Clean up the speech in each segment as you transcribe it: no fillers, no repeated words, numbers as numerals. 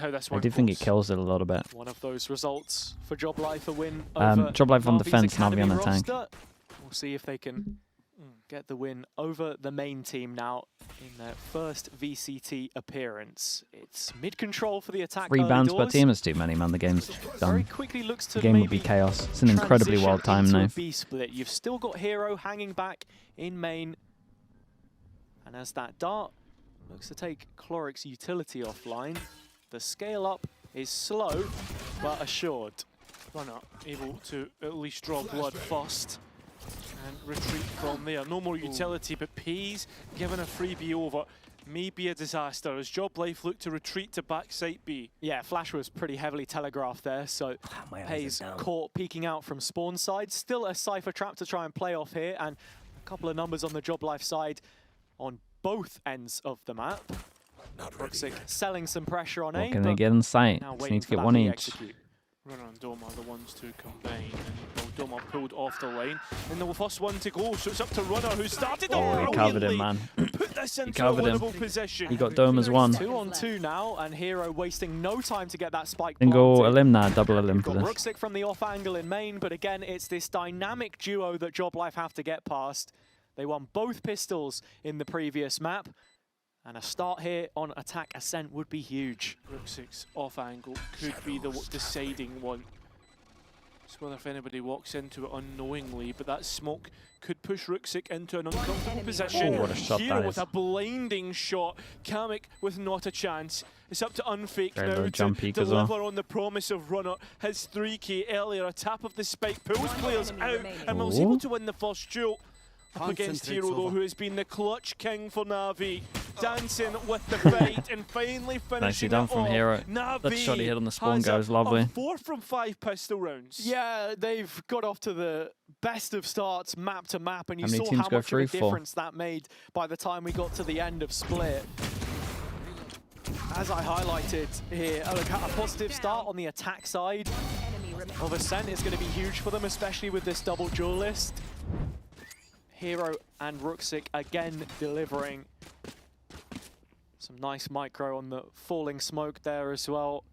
I do think it kills it a little bit. One of those results for JOBLIFE, a win over JOBLIFE on NAVI's defense, NAVI on academy attack. roster. We'll see if they can get the win over the main team now in their first VCT appearance. It's mid-control for the attack. 3 bans per team is too many, man. The game's Very done. quickly looks to The game would be chaos. It's an incredibly well timed knife. Split. You've still got Hero hanging back in main. And as that dart looks to take Chloric's utility offline, the scale up is slow but assured. Runner able to at least draw blood first and retreat from there. No more utility, but Pays given a freebie over may be a disaster as JOBLIFE look to retreat to backside B. Yeah, Flash was pretty heavily telegraphed there, so Pays caught peeking out from spawn side. Still a Cypher trap to try and play off here, and a couple of numbers on the JOBLIFE side on both ends of the map. Ruxic selling some pressure on A. What can they get in sight? Just need to get one each. Runner and Doma are the ones to combine, and Doma pulled off the line, and the first one to go, so it's up to Runner, who started he covered him, man. Put this into a winnable position. He got Doma's one. 2 on 2 now, and Hero wasting no time to get that spike. Then go Elim now, double Elim for this. Ruxic from the off angle in main, but again, it's this dynamic duo that JOBLIFE have to get past. They won both pistols in the previous map. And a start here on attack Ascent would be huge. Ruxic's off angle could be the deciding one. It's whether if anybody walks into it unknowingly, but that smoke could push Ruxic into an uncomfortable position. Oh, what a shot Hero that with is. a blinding shot. Kamek with not a chance. It's up to Unfake Very now low jump to peak as deliver well. on the promise of Runner. His 3K earlier, a tap of the spike pulls players out, and was able to win the first duel. Up against Hero though, who has been the clutch king for NAVI, dancing with the fight and finally finishing Nicely done from Hero. That shot he hit on the spawn guy was lovely. 4 from 5 pistol rounds. Yeah, they've got off to the best of starts map to map, and you saw teams how go much of a 3-4? difference that made by the time we got to the end of split. As I highlighted here, a positive start on the attack side of Ascent is going to be huge for them, especially with this double duelist. Hero and Ruxic again delivering some nice micro on the falling smoke there as well.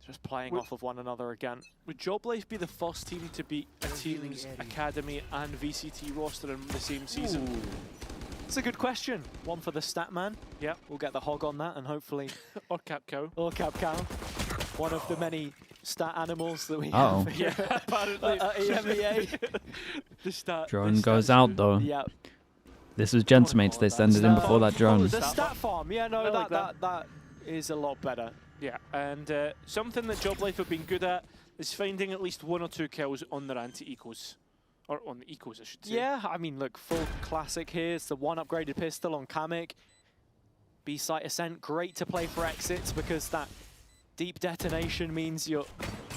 Just playing off of one another again. Would JOBLIFE be the first team to beat a team's Academy and VCT roster in the same season? Ooh. That's a good question. One for the stat man. Yeah, we'll get the hog on that and hopefully... or Cap Cow. Or Cap Cow. One of the many stat animals that we Uh-oh. have here apparently. at EMEA. Drone goes out though. Yeah. This was Gentamates, they sent it in before that drone. The stat farm, yeah, no, like that is a lot better. Yeah, and something that JOBLIFE have been good at is finding at least 1 or 2 kills on their anti-ecos. Or on the ecos, I should say. Yeah, I mean, look, full classic here. It's the 1 upgraded pistol on Kamek. B-site Ascent, great to play for exits because that deep detonation means you're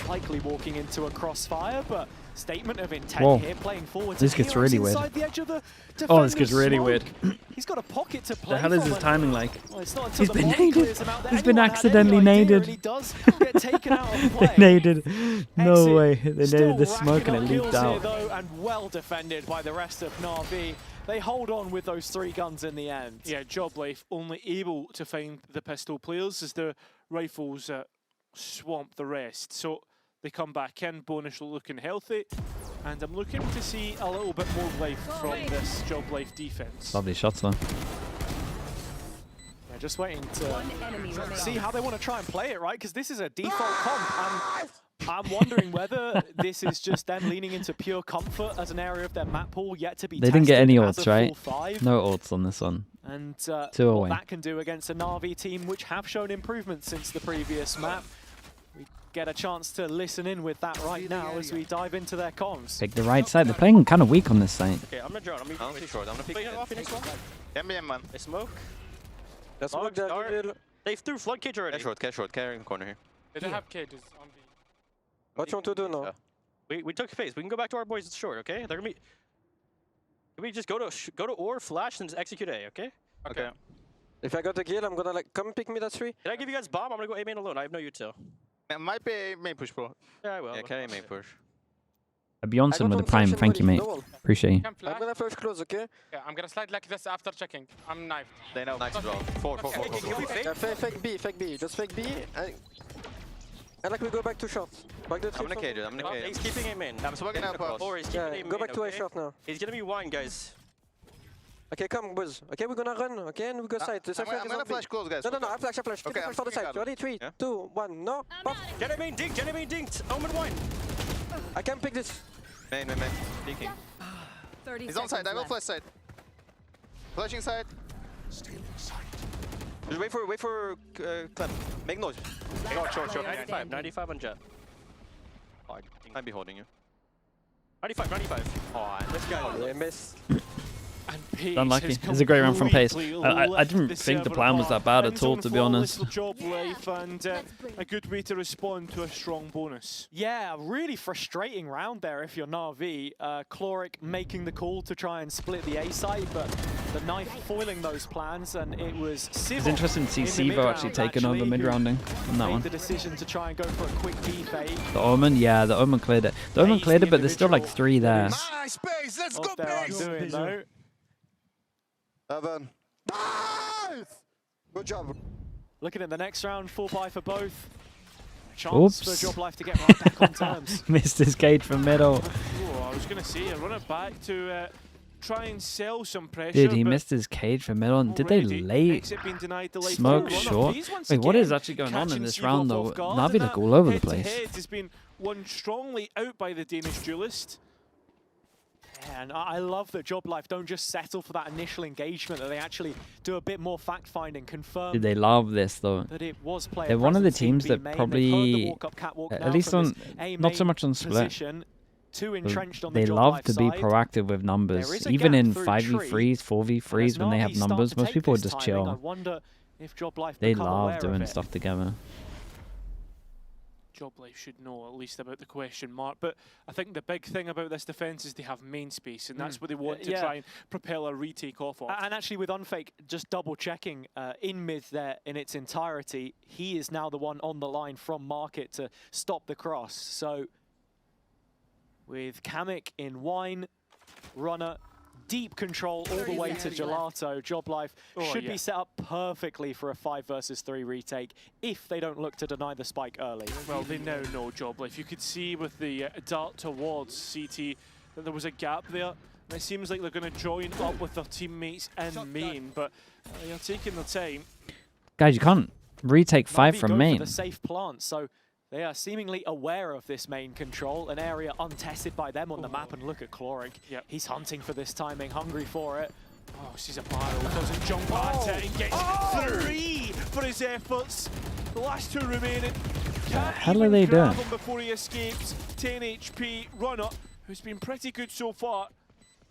likely walking into a crossfire, but statement of intent here, playing forward. This gets really weird. The edge of the this gets really weird. He's got a pocket to play. The hell is his timing like? Well, it's not He's been naded. He's been accidentally naded. naded. He does get taken out of play. Naded. No Exit way. They naded the still smoke and it racking up leaked kills here, out. though, and well defended by the rest of NAVI. They hold on with those 3 guns in the end. Yeah, JOBLIFE only able to find the pistol players as the rifles swamp the rest. So they come back in, Bonus looking healthy, and I'm looking to see a little bit more life from this JOBLIFE defense. Lovely shots though. Yeah, just waiting to see how they want to try and play it, right? Because this is a default comp, and I'm wondering whether this is just them leaning into pure comfort as an area of their map pool yet to be They didn't get any tested as ults, a right? full 5. No ults on this one. And 2 what away. that can do against a NAVI team which have shown improvement since the previous map. We get a chance to listen in with that right now as we dive into their comms. Pick the right side. They're playing kind of weak on this side. Okay, I'm gonna drone. I'm gonna too short. I'm gonna pick it off in next one. MBM man. They smoke. That's smoke that. They threw flood cage already. Get short, carry in the corner here. They don't have cages on B. What you want to do now? We took phase. We can go back to our boys at short, okay? They're gonna be. Can we just go to or flash and just execute A, okay? Okay. If I got the kill, I'm gonna like come pick me that 3. Did I give you guys bomb? I'm gonna go A main alone. I have no util. Might be a main push, bro. Yeah, I will. Yeah, carry main push. Bjornsson with the prime. Thank you, mate. Appreciate you. I'm gonna flash close, okay? Yeah, I'm gonna slide like this after checking. I'm knifed. They know. Nice, bro. 4. Yeah, fake B. Just fake B. And like we go back to short. Back the I'm gonna cage it. I'm gonna cage He's it. keeping A main. I'm smoking out box. Or he's keeping Yeah, A main, go back to A okay? short now. He's gonna be wine, guys. Okay, come, boys. Okay, we're gonna run. Okay, and we go side. I'm gonna flash close, guys. No, I flash. Okay, Take the flash for the I'm side. Ready? 3, Yeah. 2, 1. No. Pop. Get main dinked. Omen wine. I can pick this. Main. Peeking. 30 He's on side. I will left. flash side. Flashing side. Just wait for Clem. Make noise. Short. player 95 standing. on jet. Oh, I'll be holding you. 95. Oh, this guy. Yeah, miss. And Pace Unlucky. has It's a great run from Pace. completely I left didn't the think the server plan was apart. that bad End at all, zone to be flawless honest. for JOBLIFE and a good way to respond to a strong bonus. Yeah, really frustrating round there if you're NAVI. Chloric making the call to try and split the A site, but the knife foiling those plans, and it was Sivo. It's interesting to see in the Sivo mid-round, actually taking over who mid-rounding on that made one. the decision to try and go for a quick B fake. The Omen, yeah, the Omen cleared it. The Omen He's cleared the it, but there's still like individual 3 there. Nice Pace. Let's go Of their Pace. undoing, though. Evan. Nice! Good job. Looking at the next round, 4-buy for both. Chance Oops. for JOBLIFE to get right back on terms. Missed his cage from middle. Oh, I was going to say, run it back to try and sell some pressure. Dude, he but missed his cage from middle. And did they already late exit being denied the life smoke run-up. short? These once Wait, what is again actually going on in catching this Sivo round off though? guard, Navi and look that all over the head-to-head place. has been won strongly out by the Danish duelist. Yeah, and I love that JOBLIFE don't just settle for that initial engagement, that they actually do a bit more fact-finding, confirm Dude, they love this though. that it was player They're one of the presence in teams B that main. They've probably, heard the walk-up catwalk at now least from on, this A not so main much on split. position. Too but entrenched on the they JOBLIFE love to be side. proactive with There numbers. is a Even gap in through 5v3s, tree, 4v3s, As when they have Navi start numbers, to most take people would this just timing, I chill. wonder if JOBLIFE They become love aware of doing it. stuff together. JOBLIFE should know at least about the question mark, but I think the big thing about this defense is they have main space, and that's what they want to Yeah. try and propel a retake off of. And actually with Unfake, just double checking in mid there in its entirety, he is now the one on the line from market to stop the cross. So with Kamek in wine, runner, deep control all the 30 way to seconds left. Gelato. JOBLIFE Oh, should yeah. be set up perfectly for a 5 versus 3 retake if they don't look to deny the spike early. Well, they now know JOBLIFE. You could see with the dart towards CT that there was a gap there. And it seems like they're going to join up with their teammates in main, but they're taking their time. Guys, you can't retake 5 Navi from go main. for the safe plant, so they are seemingly aware of this main control, an area untested by them on the map. And look at Chloric. Yep. He's hunting for this timing, hungry for it. Oh, sees a barrel, doesn't jump at it, and gets 3 for his efforts. The last 2 remaining. Can't hell are even they grab doing? him before he escapes. 10 HP, runner, who's been pretty good so far.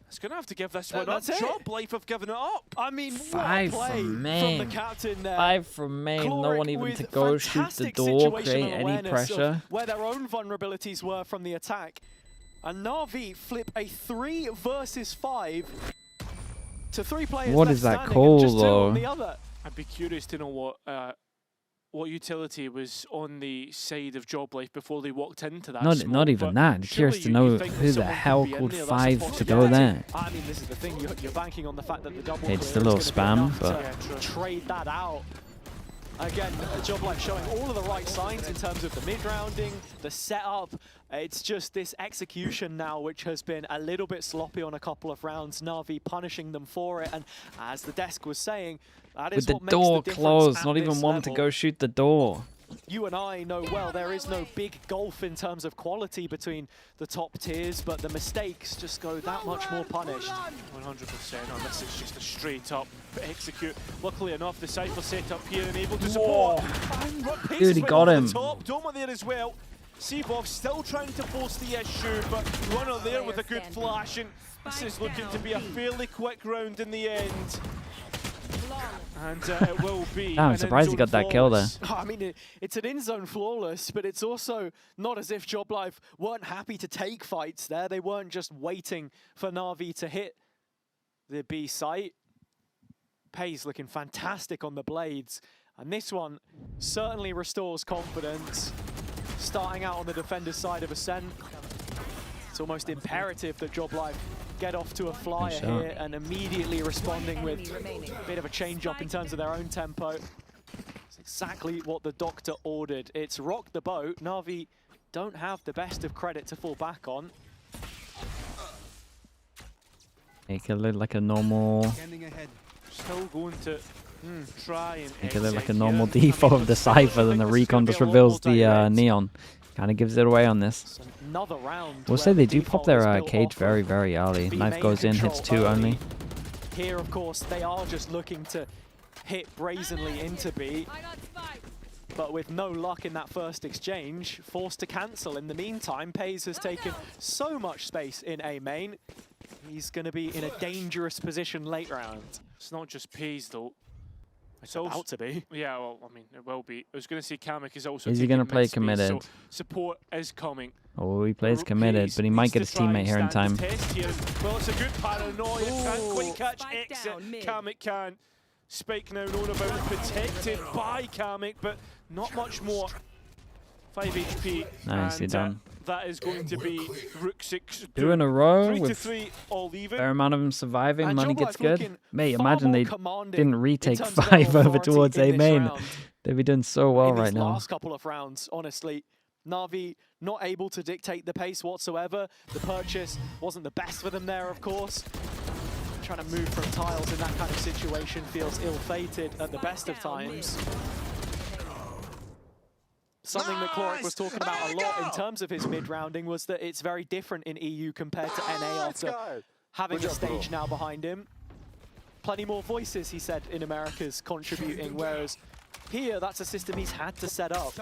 It's going to have to give this one up. That's it. JOBLIFE have given it up. I mean, what a 5 play from from main. the captain there. 5 from main, no Chloric one even with to go shoot the fantastic door, situational create any awareness of pressure. where their own vulnerabilities were from the attack. And Navi flip a 3 versus 5 to 3 players What left is that standing call, and just 2 on though? the other. I'd be curious to know what utility was on the side of JOBLIFE before they walked into that Not smoke, even but that. I'm curious to surely know you think that who the someone could hell be in called there, that's 5 a to go possibility. there. I mean, this is the thing. You're banking on the fact that the double It's clear a little is gonna be spam, enough but- Yeah, true. to trade that out. Again, JOBLIFE showing all of the right signs in terms of the mid-rounding, the setup. It's just this execution now, which has been a little bit sloppy on a couple of rounds. Navi punishing them for it, and as the desk was saying, that is With the what makes door the difference closed, at not even this one to level. go shoot the door. You and I know well there is no big gulf in terms of quality between the top tiers, but the mistakes just go that much more punished. 100% on this is just a straight up execute. Luckily enough, the Cypher set up here and able to support. And Pace Dude, he went got over him. The top. Doma there as well. Seabov still trying to force the issue, but Runner there with a good flash, and this is looking to be a fairly quick round in the end. And it will be. Damn, I'm an surprised he in-zone got that kill there. flawless. I mean, it's an in-zone flawless, but it's also not as if JOBLIFE weren't happy to take fights there. They weren't just waiting for Navi to hit the B site. Pace looking fantastic on the blades. And this one certainly restores confidence. Starting out on the defender's side of Ascent. It's almost imperative that JOBLIFE get off to a flyer shot. here and immediately responding with a bit of a change up in terms of their own tempo. So Exactly what the doctor ordered. It's rock the boat. NAVI don't have the best of credit to fall back on. Make it look like a normal. Still going to try and Make it look like a exit normal here. default of the Cypher, then the I think this is gonna recon be just a lot reveals more the direct. neon. Kind of gives it away on this. So another round. We'll where say the they do pop default their is built cage off of very, very early. B Knife main goes in, hits control 2 early. only. Here, of course, they are just looking to hit brazenly into B, but with no luck in that first exchange, forced to cancel. In the meantime, Playins has taken so much space in A main. He's going to be in a dangerous position late round. It's not just Playins though. It's about to be. Yeah, well, I mean, it will be. I was going to say Kamek is also Is he going gonna to play committed? So support is coming. Oh, he plays Playins committed, but he might needs get to his try and teammate here in stand time. his test here. Well, it's a good paranoia. Can't quite catch Spike exit. down mid. Kamek can. Spike now known about protected by Kamek, but not much more. 5 HP. Nicely and, done. That is going to be Rook 6. 2 in a row 3 to with 3, all even. fair amount of them surviving. And Money JOBLIFE gets good. looking Mate, far imagine more they commanding didn't in retake terms of their 5 over authority towards in A this main. round. They'd be doing so well in right these now. last couple of rounds, honestly. NAVI not able to dictate the pace whatsoever. The purchase wasn't the best for them there, of course. Trying to move from tiles in that kind of situation feels ill-fated at the best of times. Something that Cloric was talking about a lot in terms of his mid-rounding was that it's very different in EU compared to NA after having a stage now behind him. Plenty more voices, he said, in America's contributing, whereas here, that's a system he's had to set up.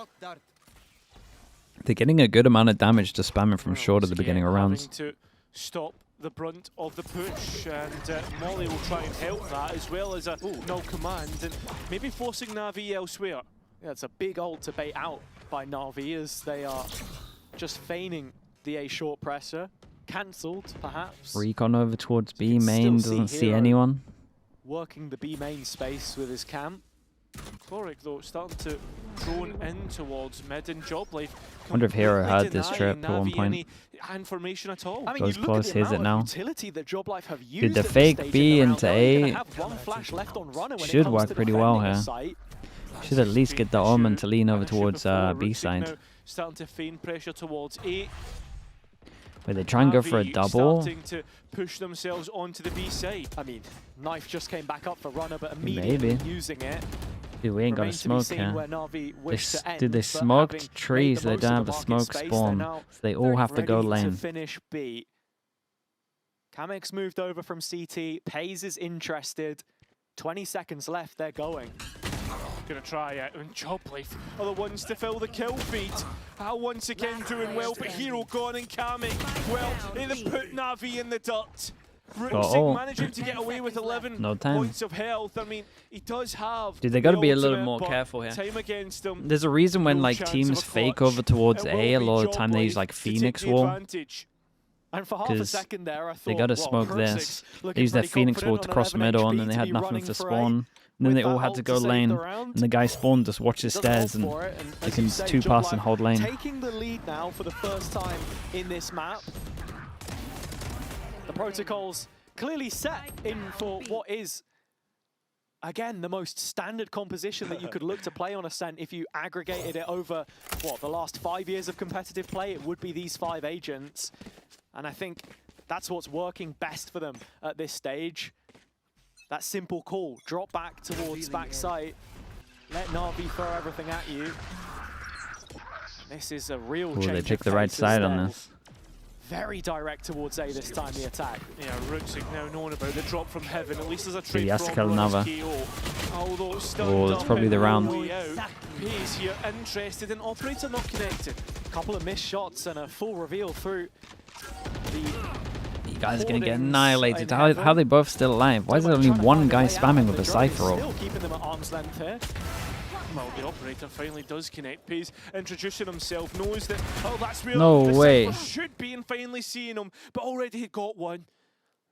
They're getting a good amount of damage to spamming from short at the beginning of rounds. To stop the brunt of the push, and Molly will try and help that, as well as a no command, and maybe forcing NAVI elsewhere. Yeah, it's a big ult to bait out by NAVI as they are just feigning the A short presser. Cancelled, perhaps. Recon over towards B can main, still see doesn't see Hero. anyone. Working the B main space with his cam. Cloric, though, starting to drone in towards mid, and JOBLIFE Wonder if Hero completely had this denying trip at one NAVI point. any information at all. I mean, Goes you look close, at the hears amount it now. of utility that JOBLIFE have used Dude, the at this fake stage B in the into round. They're A gonna have one flash left on runner when it should comes work to pretty well defending a here. site. Should at least get the Omen to lean over And a shoot towards before, B Rootsick side. now starting to feign pressure towards A. Wait, they try and go for a NAVI double. starting to push themselves onto the B side. I mean, Knife just came back up for runner, but immediately Maybe. using it. Dude, we ain't got a Remains to be smoke seen here. where NAVI wish to end, Dude, they but smoked having trees, made they the don't have most the of smoke market space, spawn. they're now So they all have to go ready lane. to finish B. Kamek's moved over from CT. Playins is interested. 20 seconds left, they're going. Gonna try it, and JOBLIFE are the ones to fill the kill feed. Al once again doing well, but Hero gone and Kamek, well, they put NAVI in the dirt. Rootsick managing to get away with 11 No time. points of health. I mean, he does have. Dude, they gotta the be a little ultimate, more but careful here. Time against them. There's a reason when No like chance of teams a fake clutch. over towards It will A, a be lot of the time they use JOBLIFE like to take Phoenix the wall. advantage. And for half a 'Cause second there, I thought, they gotta well, smoke Rootsick's this. looking They use their pretty Phoenix wall confident to on cross 11 middle, HP and then they to had be nothing running to for A spawn. And then with they all that had ult to to go save lane. the round. And the guy spawned, just watches Doesn't stairs, hold and for it, and they as can you say, 2-pass and JOBLIFE hold lane. taking the lead now for the first time in this map. The protocols clearly set in for what is, again, the most standard composition that you could look to play on Ascent. If you aggregated it over, what, the last 5 years of competitive play, it would be these 5 agents. And I think that's what's working best for them at this stage. That simple call, drop back towards backside, let NAVI throw everything at you. This is a real Ooh, change they of picked the right pace as side on they're this. very direct towards A this time, the attack. Yeah, Rootsick now knowing about the drop from heaven. At least there's a he trade has to from kill Runner's Nava. KO. Although it's stunned Oh, that's up probably and the no round. way out. Pace here interested, and operator not connected. Couple of missed shots and a full reveal through the... You guys are gonna get Hoardings annihilated. in How heaven. are they both still alive? Why is there only Trying to one find a guy way out spamming of with the a drone, Cypher ult? Still keeping them at arm's length here. Well, the operator finally does connect. Pace introducing himself, knows that, oh, that's where No the way. Cypher should be, and finally seeing him, but already he got one.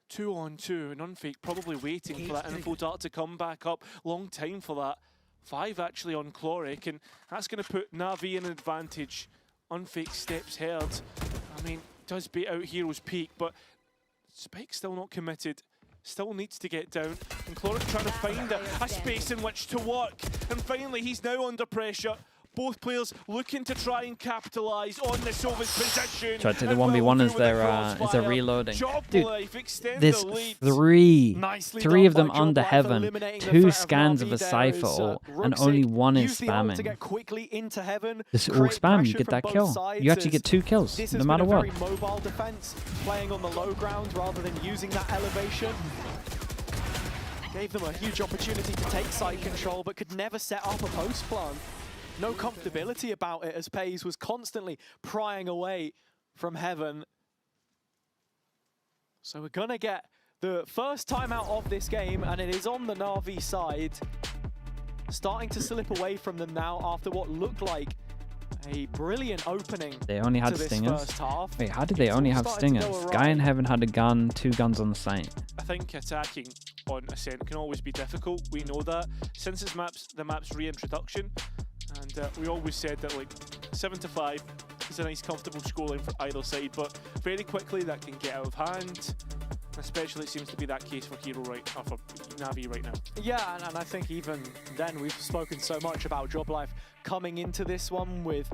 2 on 2, and Unfake probably waiting for that info dart to come back up. Long time for that. 5 actually on Cloric, and that's going to put NAVI in an advantage. Unfake steps heard. I mean, does bait out Hero's peak, but Spike's still not committed. still needs to get down. And Cloric trying to find a space in which to work. And finally, he's now under pressure. Both players looking to try and capitalise on the Sova's position. Try to take the 1v1 as they're reloading. JOBLIFE extend There's the lead. three of them done by under JOBLIFE, heaven, eliminating the 2 threat of scans of NAVI a there Cypher as, ult, and Ruxic only one is used the ult to spamming. get quickly into heaven, This all create spam, you pressure get from that both kill. sides You actually as get 2 kills, this no has matter been a what. very mobile defense, playing on the low ground rather than using that elevation. Gave them a huge opportunity to take site control, but could never set up a post plant. No comfortability about it, as Pays was constantly prying away from heaven. So we're gonna get the first timeout of this game, and it is on the NAVI side. Starting to slip away from them now after what looked like a brilliant opening. They only had to this stingers. first half. Wait, how did they only have Started to go stingers? awry. Guy in heaven had a gun, 2 guns on the site. I think attacking on Ascent can always be difficult. We know that since the map's reintroduction, and we always said that like 7 to 5 is a nice comfortable scoreline for either side, but very quickly that can get out of hand. Especially it seems to be that case for Hero for NAVI right now. Yeah, and I think even then we've spoken so much about JOBLIFE coming into this one with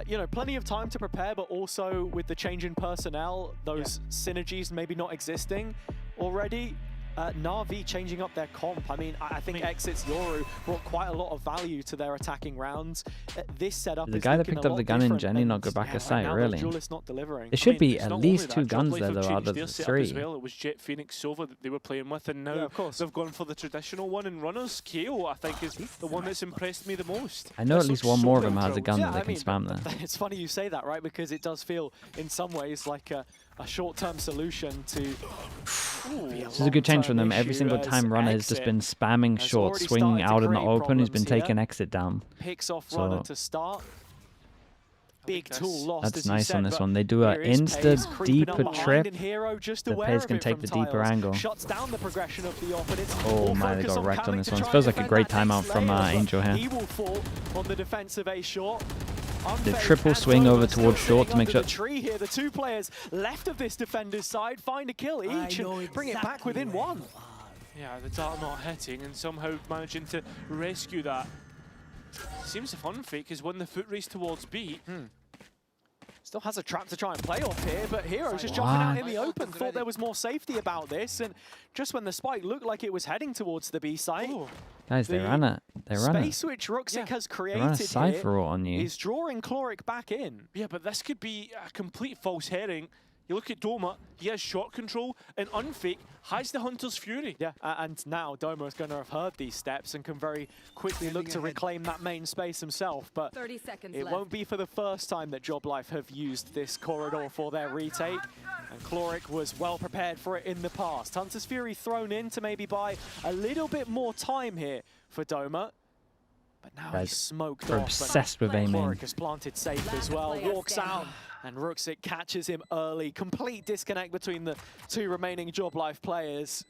you know, plenty of time to prepare, but also with the change in personnel, those synergies maybe not existing already. NAVI changing up their comp. I mean, I think Exit's Yoru brought quite a lot of value to their attacking rounds. This setup The is guy that looking picked a up lot the gun in different, Jenny and not go back yeah, aside, right now, really. Duelist not delivering. There should be it's at not only least that, 2 guns JOBLIFE there have though, out changed of their the setup 3. as well. It was Jet, Phoenix, Sova that they were playing with, and now Yeah, of course. they've gone for the traditional one. And Runners, KO, I think, is the one that's impressed me the most. I know at This least looks one so more of them well has a drilled. gun that they can spam there. It's funny you say that, right? Because it does feel, in some ways, like a short-term solution to. This is a good change from them. Every single time Runner has just been spamming short, swinging out in the open. He's been taking exit down. Picks off So- Runner to start. Big tool lost. That's as you nice said, on this but one. They do a here is insta Pays creeping up deeper behind, trip. and Hero just The aware Pays of can it take from the deeper Tiles. angle. Shuts down the progression of the offense. Oh All my, they focus got on wrecked on Cammy this to one. try Feels and like a defend great that timeout next from layer, but Angel here. He will fall on the defense of A short. The Unfazed triple and swing over still towards short to sitting make under sure. the tree here. The 2 players left of this defender's side find a kill each and bring it back within 1. Yeah, the dart not hitting and somehow managing to rescue that. Seems a fun fake is when the foot race towards B. Still has a trap to try and play off here, but Hero's just jumping out in the open. Thought there was more safety about this, and just when the spike looked like it was heading towards the B site, Guys, they the ran it. They ran it. space which Ruxic has They ran a created Cypher here ult on you. is drawing Cloric back in. Yeah, but this could be a complete false herring. You look at Doma, he has shot control, and Unfake has the Hunter's Fury. Yeah, and now Doma is going to have heard these steps and can very quickly look to reclaim that main space himself, but 30 seconds it left. won't be for the first time that JOBLIFE have used this corridor for their retake, and Cloric was well prepared for it in the past. Hunter's Fury thrown in to maybe buy a little bit more time here for Doma, but now Guys, he's smoked we're off. obsessed with and aiming. Cloric has planted safe as well, walks out, and Ruxic catches him early. Complete disconnect between the 2 remaining JOBLIFE players.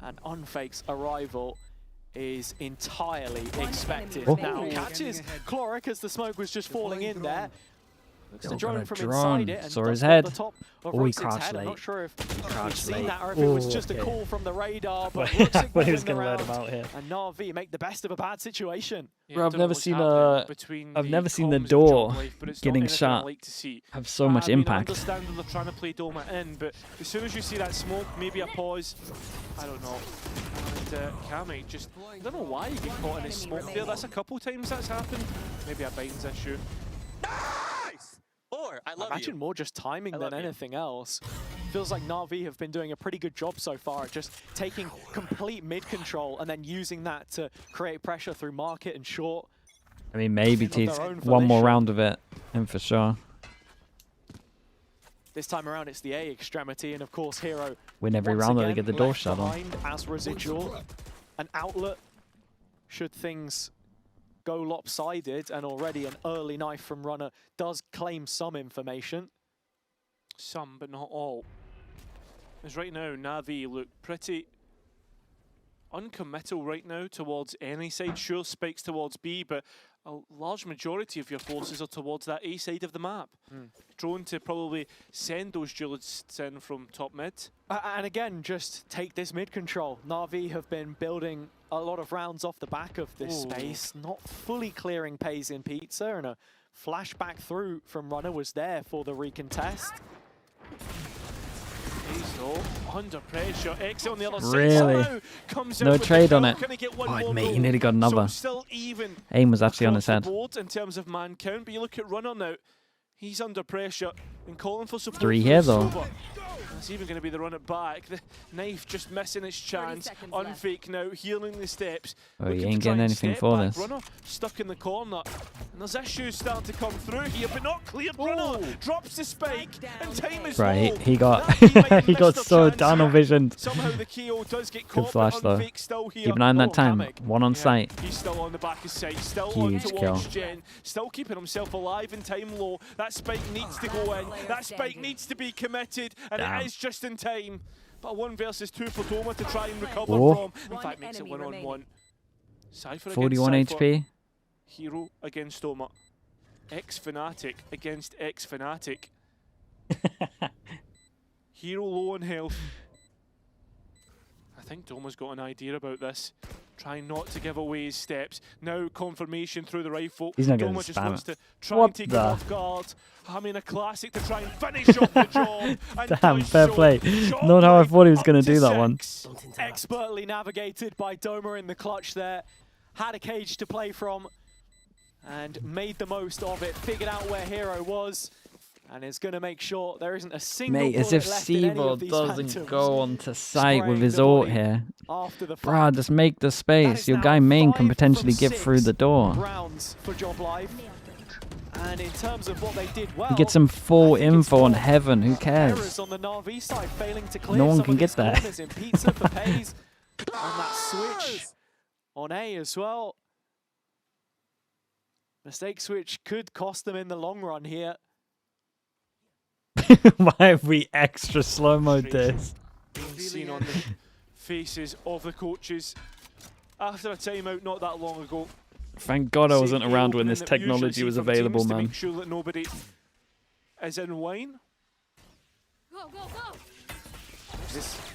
And Unfake's arrival is entirely expected. Oh. Now catches Cloric as the smoke was just falling in there. Looks to Yo, drone got a from drone. inside it and Saw does his go head. to the top of Oh, he Ruxic's crouched head. I'm not late. sure if we've crouched seen late. that or if it was Oh, just a okay. call from the radar, but When Ruxic he was was gonna let him around, out here. and NAVI make the best of a bad situation. Yeah, Bro, I I've don't know never what's seen happening a- between I've never seen the comms of door JOBLIFE, but it's getting not anything shot. I like to see. Have so much I mean, I impact. understand that they're trying to play Doma in, but as soon as you see that smoke, maybe a pause, I don't know. And Cammy just, I don't know why you get caught in his smoke there. That's a couple times that's happened. Maybe a Binds issue. Nice! Or, I I love imagine you. more just timing I than love you. anything else. Feels like NAVI have been doing a pretty good job so far at just taking complete mid control and then using that to create pressure through market and short. I mean, maybe Of their T's own one more volition. round of it, and for sure. This time around, it's the A extremity, and of course, Hero. Win every once round that they again get the door left shut on. behind as residual. An outlet should things go lopsided, and already an early knife from Runner does claim some information. Some, but not all. As right now, NAVI look pretty uncommittal right now towards any side. Sure, spikes towards B, but a large majority of your forces are towards that A side of the map. Drone to probably send those duelists in from top mid. And again, just take this mid control. NAVI have been building a lot of rounds off the back of this space, not fully clearing Pays in Pizza, and a flashback through from Runner was there for the recontest. He's though under pressure. Exit on the other Really? side. Comes No out with trade the on kill. it. Can he get one Oh, more mate, he goal? nearly got another. So still even Aim was actually on his across head. the board in terms of man count, but you look at Runner now. He's under pressure and calling for support. 3 here though. That's even going to be the run it back. The knife just missing its chance. seconds left. Unfake now, healing the steps. Oh, he Looking ain't to try getting and anything step for back. this. Runner stuck in the corner. And there's issues starting to come through here, but not cleared. Runner drops the spike, and time is Right, low. he got That teammate he got missed so their chance tunnel here. visioned. Somehow the KO does get Good caught, flash but though. Unfake still here. Keep an eye on that time. Hammock. 1 on Yeah, site. he's still on the back of sight, still Huge on kill. towards Gen, still keeping himself alive in time low. That spike needs to go in, that spike needs to be committed, and Damn. it is just in time. But a 1 versus 2 for Doma to try and recover Oh. from. In fact, makes it 1 on 1. Cypher 41 against Cypher. HP. Hero against Doma. X-Fnatic against X-Fnatic. Hero low on health. I think Doma's got an idea about this. Trying not to give away his steps. Now confirmation through the rifle. He's not gonna Doma just spam wants it. to try What and take the? him off guard. I mean, a classic to try and finish off the job. And Damn, does fair so. play. Not how I JOBLIFE thought he was going up to do that 6. one. Expertly navigated by Doma in the clutch there. Had a cage to play from and made the most of it. Figured out where Hero was and is going to make sure there isn't a single Mate, as bullet if left in any Sivo of these doesn't Phantoms go onto site with spraying his the ult body here. after the Bruh, fact. just make the That space. is Your now guy main can 5 potentially from get through 6 the door. rounds for JOBLIFE. And in terms of what they did well, He gets some full I think it's info on more heaven. Who errors cares? on the NAVI side, failing to clear No one some can of get these there. corners in Pizza for Pays. And that switch on A as well. Mistake switch could cost them in the long run here. Why have we extra slow-moed this? Being seen on the faces of the coaches after a timeout not that long ago. Thank God I wasn't Safety around when opening this that we usually technology see was from available, teams to man. make sure that nobody is in wine. Go, go, go!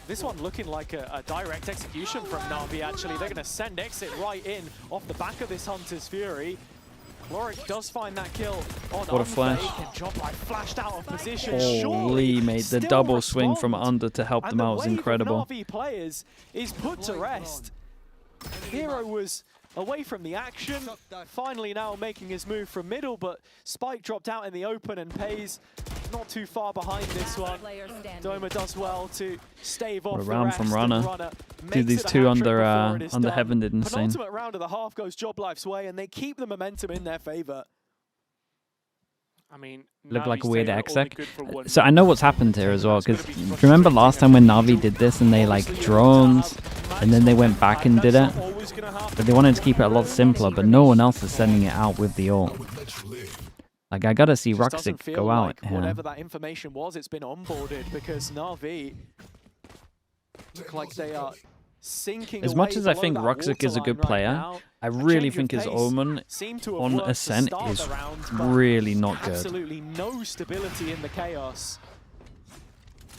This one looking like a direct execution from NAVI, actually. They're going to send Exit right in off the back of this Hunter's Fury. Chloric does find that kill on What a flash. Unfake, and JOBLIFE flashed out of position. Holy Surely mate, the still double swing from respond. under to help And them the out was wave of incredible. NAVI players is put to rest. Hero was away from the action, finally now making his move from middle, but Spike dropped out in the open and Pays not too far behind this one. Player standing. Doma does well to stave off What a the round rest, from and Runner. makes Dude, these it a two hat-trick under before it is under done. heaven did insane. Penultimate round of the half goes JOBLIFE's way, and they keep the momentum in their favor. I mean, Look like a Navi's weird timeout only exec. good for 1 So I know what's happened here as well, because remember last time when Navi did this and they like drones and then they went back and did it? But they wanted to keep it a lot simpler, but no one else is sending it out with the ult. Like, I gotta see Just doesn't Ruxic feel go out like here. whatever that information was, it's been onboarded, because NAVI look like they are sinking As away much as I below think that Ruxic is a good waterline right player, now. I A really change of think his pace Omen seemed to have on worked to Ascent start is the round, but really not good. absolutely no stability in the chaos.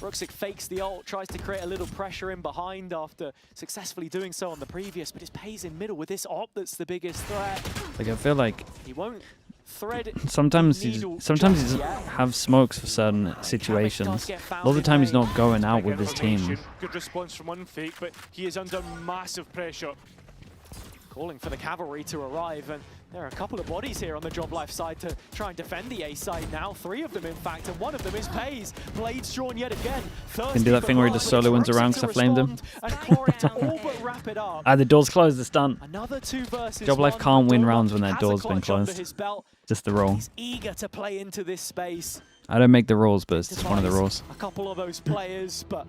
Ruxic fakes the ult, tries to create a little pressure in behind after successfully doing so on the previous, but it's Pays in middle with this op that's the biggest threat. Like, I feel like He won't thread sometimes the he needle sometimes he just doesn't yet. have smokes for certain situations. A lot of the time he's not going out with his team. Good response from Unfake, but he is under massive pressure. Calling for the cavalry to arrive, and there are a couple of bodies here on the JOBLIFE side to try and defend the A side now. 3 of them, in fact, and one of them is Pays. Blades drawn yet again. Can do that thing where he just solo wins around because I flamed him. And Chloric to all but wrap it up. The door's closed, it's done. Another 2 versus JOBLIFE 1, can't win Doma rounds when their has a door's been clutch under closed. his belt. Just the roll. He's eager to play into this space. I don't make the rules, but it's just one of the Devise rules. A couple of those players, but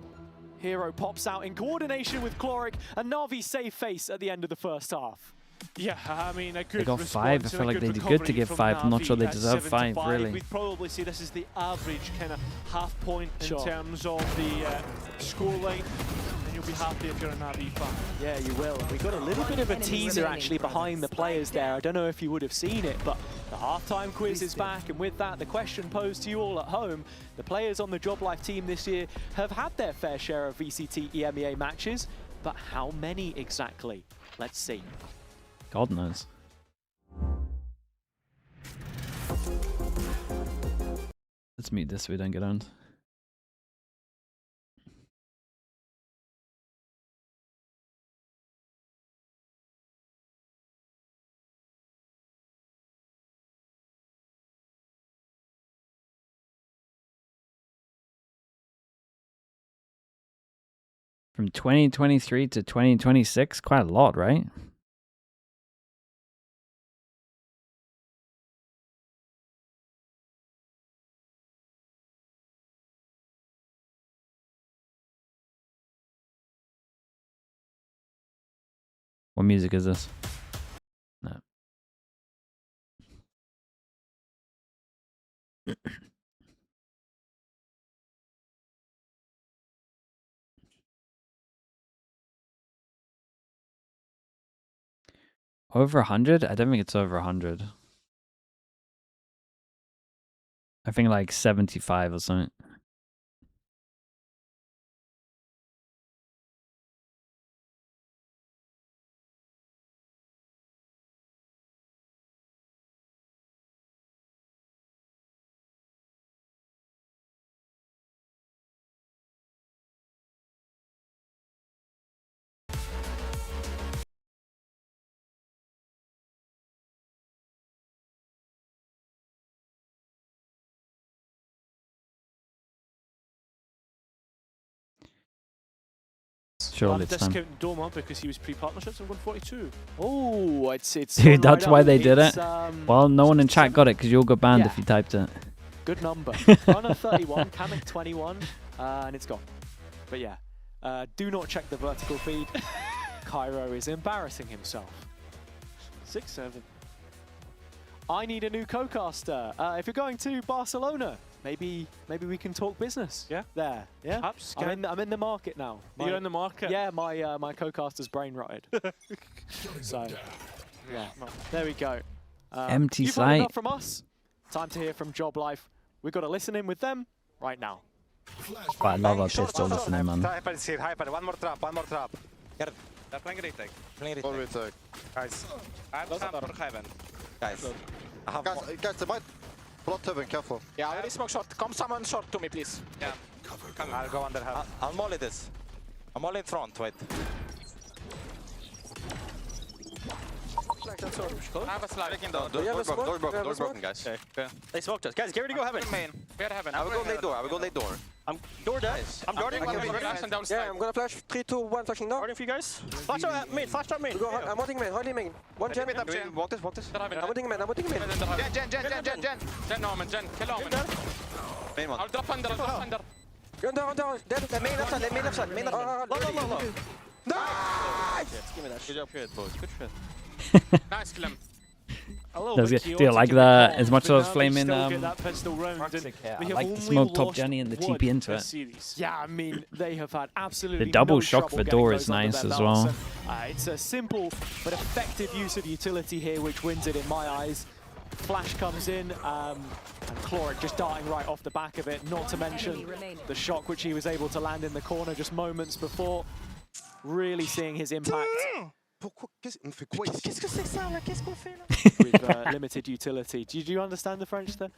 Hero pops out in coordination with Chloric, and Navi save face at the end of the first half. Yeah, I mean, a good They got response 5. I and feel a like good they did good to recovery give from 5. I'm not Navi sure they at deserve 7 to 5, really. We'd probably say this is the average kind of half point in Sure. terms of the scoreline. you'll be happy if you're a NAVI fan. Yeah, you will. And we got a little bit of a teaser actually behind the players there. I don't know if you would have seen it, but the halftime quiz is back, and with that, the question posed to you all at home: the players on the JOBLIFE team this year have had their fair share of VCT EMEA matches, but how many exactly? Let's see. God knows. Let's mute this so we don't get owned. From 2023 to 2026, quite a lot, right? What music is this? No. Over 100? I don't think it's over 100. I think like 75 or something. Surely I'm it's time. discounting Doma because he was pre-partnerships. I'm going 42. Oh, it's Dude, gone that's right why up. they did It's, it. Well, no one in chat got it because you all got banned Yeah. if you typed it. good number. Runner 31, Kamek 21, and it's gone. But yeah, do not check the vertical feed. Cairo is embarrassing himself. 6-7. I need a new co-caster. If you're going to Barcelona, maybe we can talk business. Yeah. There. Yeah. Perhaps. I'm in the market now. You're in the market. Yeah, my co-caster's brain rotted. So yeah, there we go. Empty you've heard site. enough from us. Time to hear from JOBLIFE. We've got to listen in with them right now. But I love our pistol listening, man. Hyper is here, hyper. One more trap, one more trap. Get it. They're playing retake. Playing All retake. retake. Guys, I'm for heaven. Guys. I have Guys, guys, they might plot heaven, careful. Yeah, I already smoke short. Come someone short to me, please. Yeah. Come. I'll go under heaven. I'll molly this. I'm all in front, wait. I have a slide. Taking the Do you have a smoke? door Do you have a broken, guys. Okay. They smoked us. Guys, get ready to go heaven. Main. We are heaven. I will go late door, I will go late door. I'm door dead. I'm guarding. Okay, I'm okay. guarding. Flash and down Yeah, slide. I'm gonna flash. 3, 2, 1, flashing now. Guarding for you guys. Flash out main. Flash out main. We go, I'm wanting main, hardly main. One gen. Wait up, Jen. Walk this, walk this. They're heaven. I'm wanting main, I'm wanting main. Jen, Omen, Jen. Kill Omen. Main one. I'll drop under, I'll drop under. Go down, down. Dead. Main left side, main left side, main left side. Low. Nice! Give me that. Good job, good boys, good shit. Nice, Clem. A little That's bit good. Do you like chaotic in the that? comp, As much as but I was now they flaming, still get that pistol round, and Toxic, yeah. they I have like the only smoke top lost Jenny and the one TP into this it. series. Yeah, I mean, they have had absolutely The double no shock trouble for getting door those is under nice their as belts, well. and, it's a simple but effective use of utility here, which wins it in my eyes. Flash comes in, and Chloric just darting right off the back of it, not to mention the shock which he was able to land in the corner just moments before. Really seeing his impact with limited utility. Do you understand the French there?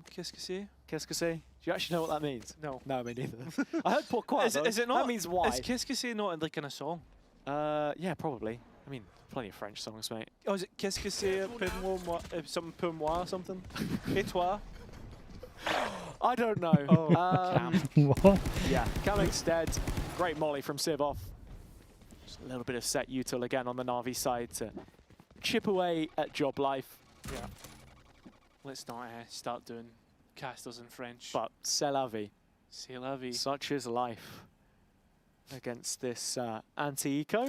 Qu'est-ce que c'est? Qu'est-ce que c'est? Do you actually know what that means? No. No, me neither. I heard pourquoi. Is it not? That means why. Is qu'est-ce que c'est not like in a song? Yeah, probably. I mean, plenty of French songs, mate. Oh, is it qu'est-ce que c'est pour moi, something pour moi or something? Et toi? I don't know. What? Yeah, Kamek's dead. Great molly from Sivov. Just a little bit of set util again on the Navi side to chip away at JOBLIFE. Yeah. Let's not start doing casters in French. But c'est la vie. C'est la vie. Such is life against this anti-eco.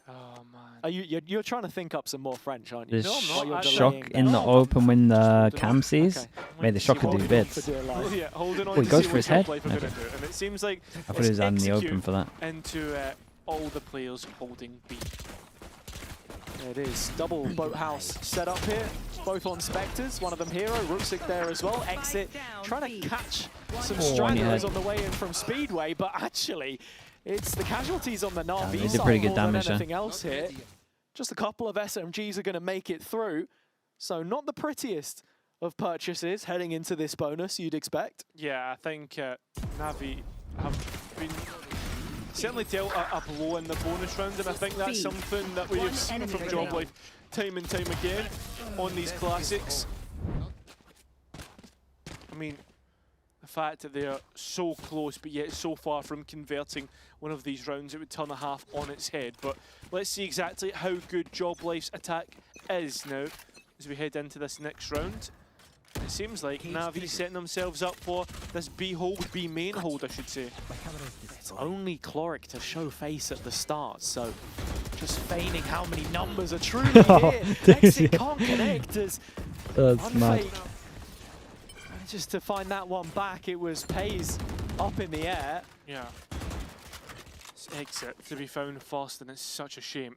Oh man. Are you're trying to think up some more French, aren't you? The No, I'm not. While you're Actually- shock delaying in the that. open when the Hold cam on. sees. Okay. Mate, the shock could do Holding on bits. for dear life. Yeah, holding on Oh, he to goes see for his what head? JOBLIFE are Okay. going to do. And it seems like I put his hand in the open for that. into all the players holding B. There it is. Double boathouse set up here. Both on Spectres. One of them hero. Rooksik there as well. Exit. Trying to catch some Oh, on your stragglers head. on the way in from Speedway, but actually, it's the casualties on the Navi they did side pretty good more than damage there. anything else here. Just a couple of SMGs are going to make it through. So not the prettiest of purchases heading into this bonus, you'd expect. Yeah, I think NAVI have been certainly dealt a blow in the bonus round, and I think that's something that we have seen from JOBLIFE time and time again on these classics. I mean, the fact that they are so close but yet so far from converting one of these rounds, it would turn a half on its head. But let's see exactly how good JOBLIFE's attack is now as we head into this next round. It seems like NAVI setting themselves up for this B hold, B main hold, I should say. It's only Cloric to show face at the start, so just feigning how many numbers are truly here. Exit can't connect as That's mad. Unfake. And just to find that one back, it was Pays up in the air. Yeah. It's Exit to be found first, and it's such a shame.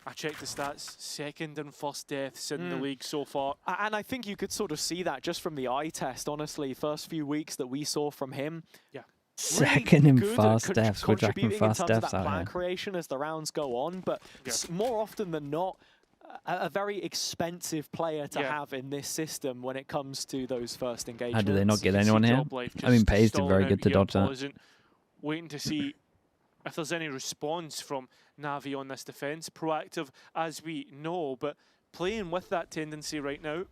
I checked the stats, second and first deaths in the league so far. And I think you could sort of see that just from the eye test, honestly. First few weeks that we saw from him. Yeah. Second in good at fast deaths. We're drafting contributing fast in terms deaths of that out plan here. creation as the rounds go on, but Yeah. more often than not, a very expensive player to Yeah. have in this system when it comes to those first engagements. How did they not get You can see anyone here? JOBLIFE I mean, just Pays did stalling very out good to here, dodge that. pausing, waiting to see if there's any response from NAVI on this defense. Proactive, as we know, but playing with that tendency right now.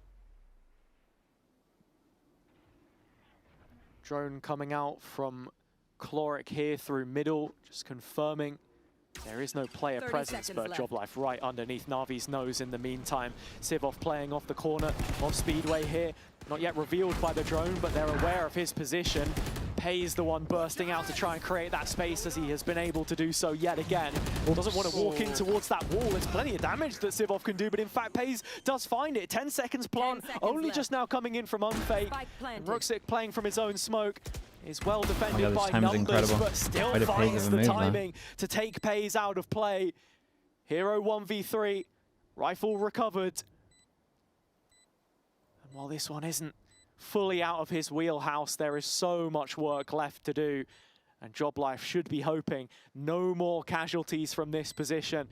Drone coming out from Cloric here through middle, just confirming there is no player 30 presence, seconds but left. JOBLIFE right underneath Navi's nose in the meantime. Sivov playing off the corner of Speedway here. Not yet revealed by the drone, but they're aware of his position. Pays the one bursting out to try and create that space as he has been able to do so yet again. Doesn't want to walk in towards that wall. There's plenty of damage that Sivov can do, but in fact Pays does find it. 10 seconds plant, 10 seconds only left. just now coming in from Unfake. Spike planted. Rooksik playing from his own smoke. Is well defended God, this by time's numbers, incredible. but still Way to Pays finds have the a move there. timing to take Pays out of play. Hero 1v3, rifle recovered. And while this one isn't fully out of his wheelhouse, there is so much work left to do. And JOBLIFE should be hoping no more casualties from this position.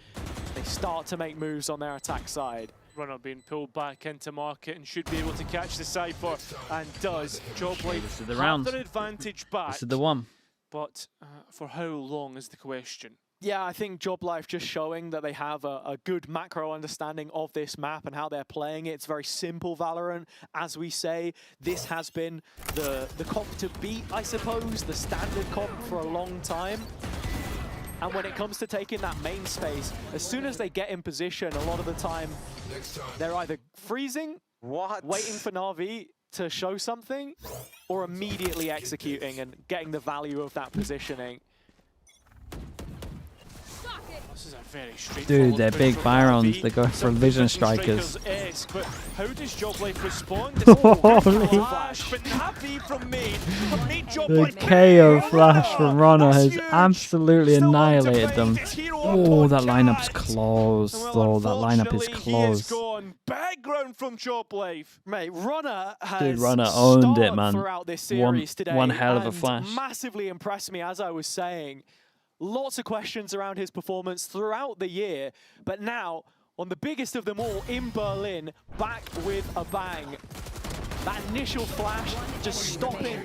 They start to make moves on their attack side. Runner being pulled back into market and should be able to catch the Cypher, and does. JOBLIFE This is the have round. their advantage back, This is the one. but for how long is the question? Yeah, I think JOBLIFE just showing that they have a good macro understanding of this map and how they're playing it. It's very simple Valorant. As we say, this has been the comp to beat, I suppose, the standard comp for a long time. And when it comes to taking that main space, as soon as they get in position, a lot of the time, they're either freezing, waiting for NAVI to show something, or immediately executing and getting the value of that positioning. This is a very straightforward Dude, they're push big from Byrons. NAVI. They go for Some Vision Vision Strikers. Strikers-esque, but how does JOBLIFE respond? Holy. Flash, but NAVI from main have made The JOBLIFE KO pay. flash from Runner That's has huge. absolutely Still on to annihilated fight. them. It's hero Oh, that upon lineup's Cat. closed, Well, though. That lineup is unfortunately, he is closed. gone. Background from JOBLIFE. Mate, Runner has Dude, Runner owned it, starred man. throughout this One- series today. one hell of a and flash. Massively impressed me, as I was saying. Lots of questions around his performance throughout the year, but now, on the biggest of them all, in Berlin, back with a bang. That initial flash just stopping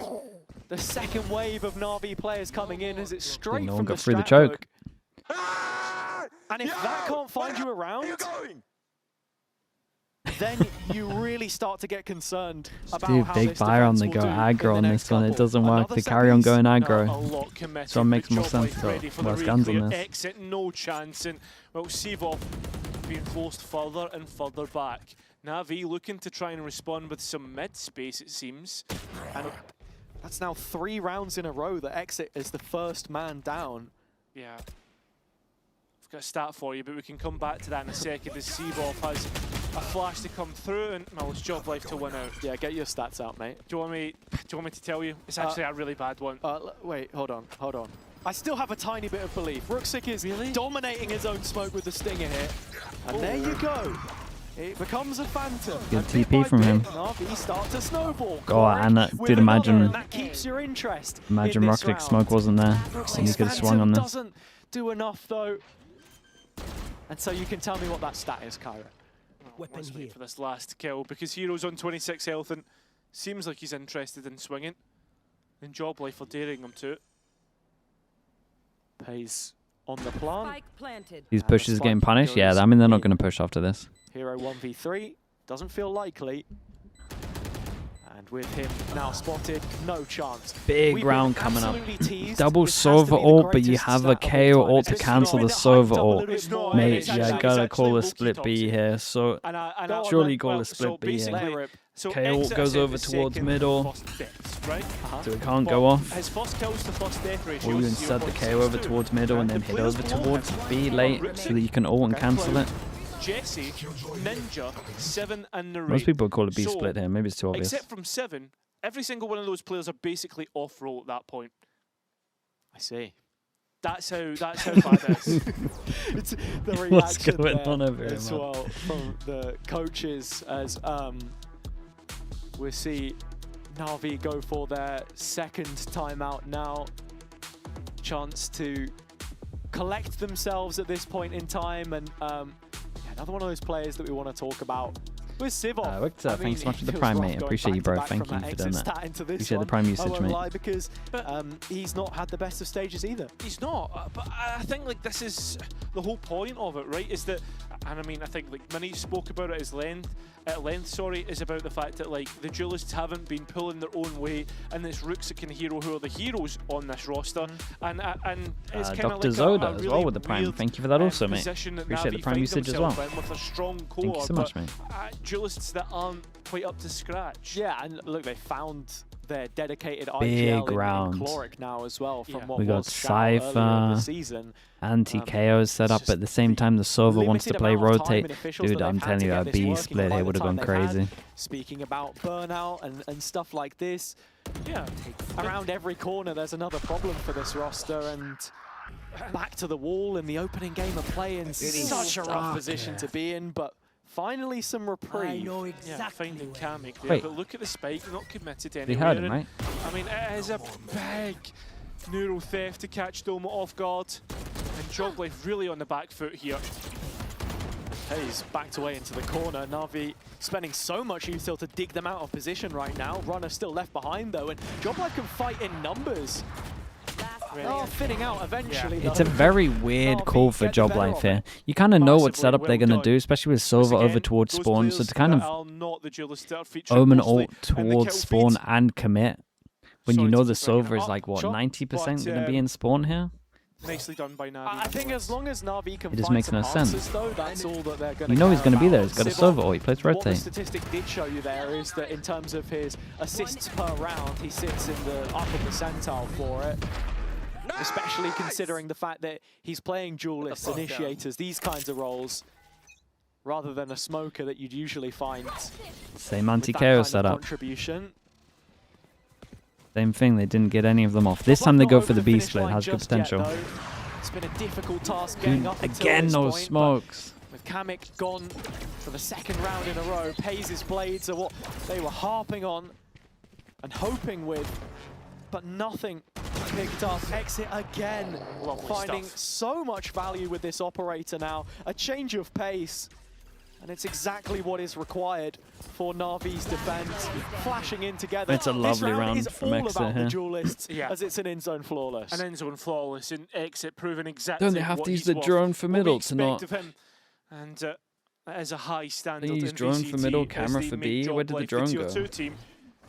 the second wave of NAVI players coming in as it's straight no from one the got through the strat choke. book. And if that can't find you around, then you really start to get concerned about Dude, how big this Byron, defense they will go do aggro in the on next this one. It couple. doesn't work. Another They carry on seconds. going Not a aggro. lot committed, So it makes but more sense JOBLIFE to ready for the less guns on reclear. this. Exit, no chance, and well, Sivov being forced further and further back. NAVI looking to try and respond with some mid space, it seems. And that's now 3 rounds in a row that Exit is the first man down. Yeah. I've got a stat for you, but we can come back to that in a second as Seavolf has a flash to come through, and well, it's JOBLIFE to win out. Yeah, get your stats out, mate. Do you want me to tell you? It's actually a really bad one. Wait, hold on. I still have a tiny bit of belief. Rooksik is dominating his own smoke with the stinger here. And there you go. It becomes a phantom. Good And bit TP by from bit, him. NAVI start to snowball. Go on, Correct and with dude, imagine- another, and that keeps your interest. Imagine in this Rocket round. Smoke wasn't there, and he Rooksik's could have swung on phantom this. doesn't do enough though. And so you can tell me what that stat is, Kyra. Let's wait for this last kill, because Hero's on 26 health and seems like he's interested in swinging. And JOBLIFE are daring him to it. Pays on the plant. Spike planted. These And the pushes getting spike punished? Yeah, goes I mean, they're not in. going to push after this. Hero 1v3, doesn't feel likely. And with him now spotted, no chance. Big We've round been coming up. absolutely teased. Double This has to Sova be the ult, but you greatest have a stat of all KO time. ult to It's cancel the not hyped Sova up a ult. little bit more. Mate, it's you actually- gotta it's call a actually split low-key B here. So And surely call a split B here. basically, so KO Exit goes is in over the towards second middle. first deaths, right? So it can't But go off. His first kills to first death ratio Or you is insert the KO over 0.62. towards middle and then The hit players over below towards him B are late Rooksik, so that you can ult and cancel it. Jesse, Ninja, 7 and Narrate. Most people call it B So, split here. Maybe it's too obvious. Except from 7, every single one of those players are basically off roll at that point. I see. That's how bad it is. It's the reaction What's going there on over here, as man? well from the coaches as we see NAVI go for their second timeout now. Chance to collect themselves at this point in time, and yeah, another one of those players that we want to talk about with Sivov. Victor, I mean, thanks so much it for the feels Prime, rough mate. going Appreciate you, bro. back-to-back Thank from you that for doing exit that. stat into this Appreciate the one. Prime I usage, won't mate. lie, because he's not had the best of stages either. He's not, but I think like this is the whole point of it, right? Is that, and I mean, I think like Minnie spoke about it at length, sorry, is about the fact that like the duelists haven't been pulling their own way, and it's Rooksik and Hero who are the heroes on this roster, and it's kind of Dr. like Zoda a as really well with the Prime. weird, Thank you for that also, mate. position that Appreciate the Navi Prime find usage as well. themselves in with a strong core, Thank you so much, but, mate. duelists that aren't quite up to scratch. Yeah, and look, they found their dedicated Big IGL in round. Chloric now as well from Yeah. what We got was Shao earlier in the Cypher, season. Anti-KO set up just at the same time. The Sova wants to limited play amount of time rotate. and officials Dude, that I'm they've had telling to you, get a this B working split by here the would have time gone they've had. crazy. Speaking about burnout and stuff like this, Yeah. around every corner there's another problem for this roster, and back to the wall in the opening game of Playins. Such a rough position to be in, but finally some reprieve. Yeah, finding Kamek there, Wait. but look at the spike, not committed They anywhere. heard him, and, right? I mean, it is a big neural theft to catch Doma off guard, and JOBLIFE really on the back foot here. He's backed away into the corner. Navi spending so much util to dig them out of position right now. Runner still left behind though, and JOBLIFE can fight in numbers. Oh, thinning out eventually. It's a though. very weird Navi call for get the better JOBLIFE of here. it. You kind of know what Massively setup they're well going to done. do, especially with Once Sova over again, towards those spawn. So players to kind that of are not the duelists that are featured omen mostly ult in the towards kill spawn feed. and commit when you Sorry know to the keep bringing it Sova is up, like, what, Chop, 90% but, going to be in spawn here? Nicely done by Navi. I think as long as Navi can It just find makes some no sense. answers, though, that's all that they're going You know he's going to be there. He's got a Sova ult. He plays What the rotate. statistic did show you there is that in terms of his assists per round, he sits in the upper percentile for it. Especially considering the fact that he's playing duelists, initiators, these kinds of roles, rather than a smoker that you'd usually find Same with anti-KO that kind of setup. contribution. Same thing. They didn't get any of them off. This time they go for the B split. Has good potential. It's been a difficult task getting up until Again, this those point, but smokes. with Kamek gone for the second round in a row, Pays' blades are what they were harping on and hoping with, but nothing picked up. Exit again, Lovely finding stuff. so much value with this operator now. A change of pace, and it's exactly what is required for Navi's defense. Flashing in together. It's a lovely this round round is from all Exit about here. the duelists, Yeah. as it's an in-zone flawless. An end zone flawless and Exit proving exactly Don't they have what to use he's the worth, drone for what we middle to not... expect of him. And that is a high standard They use in drone for middle, VCT as camera they for make B. Where did the JOBLIFE drone tier go? 2 team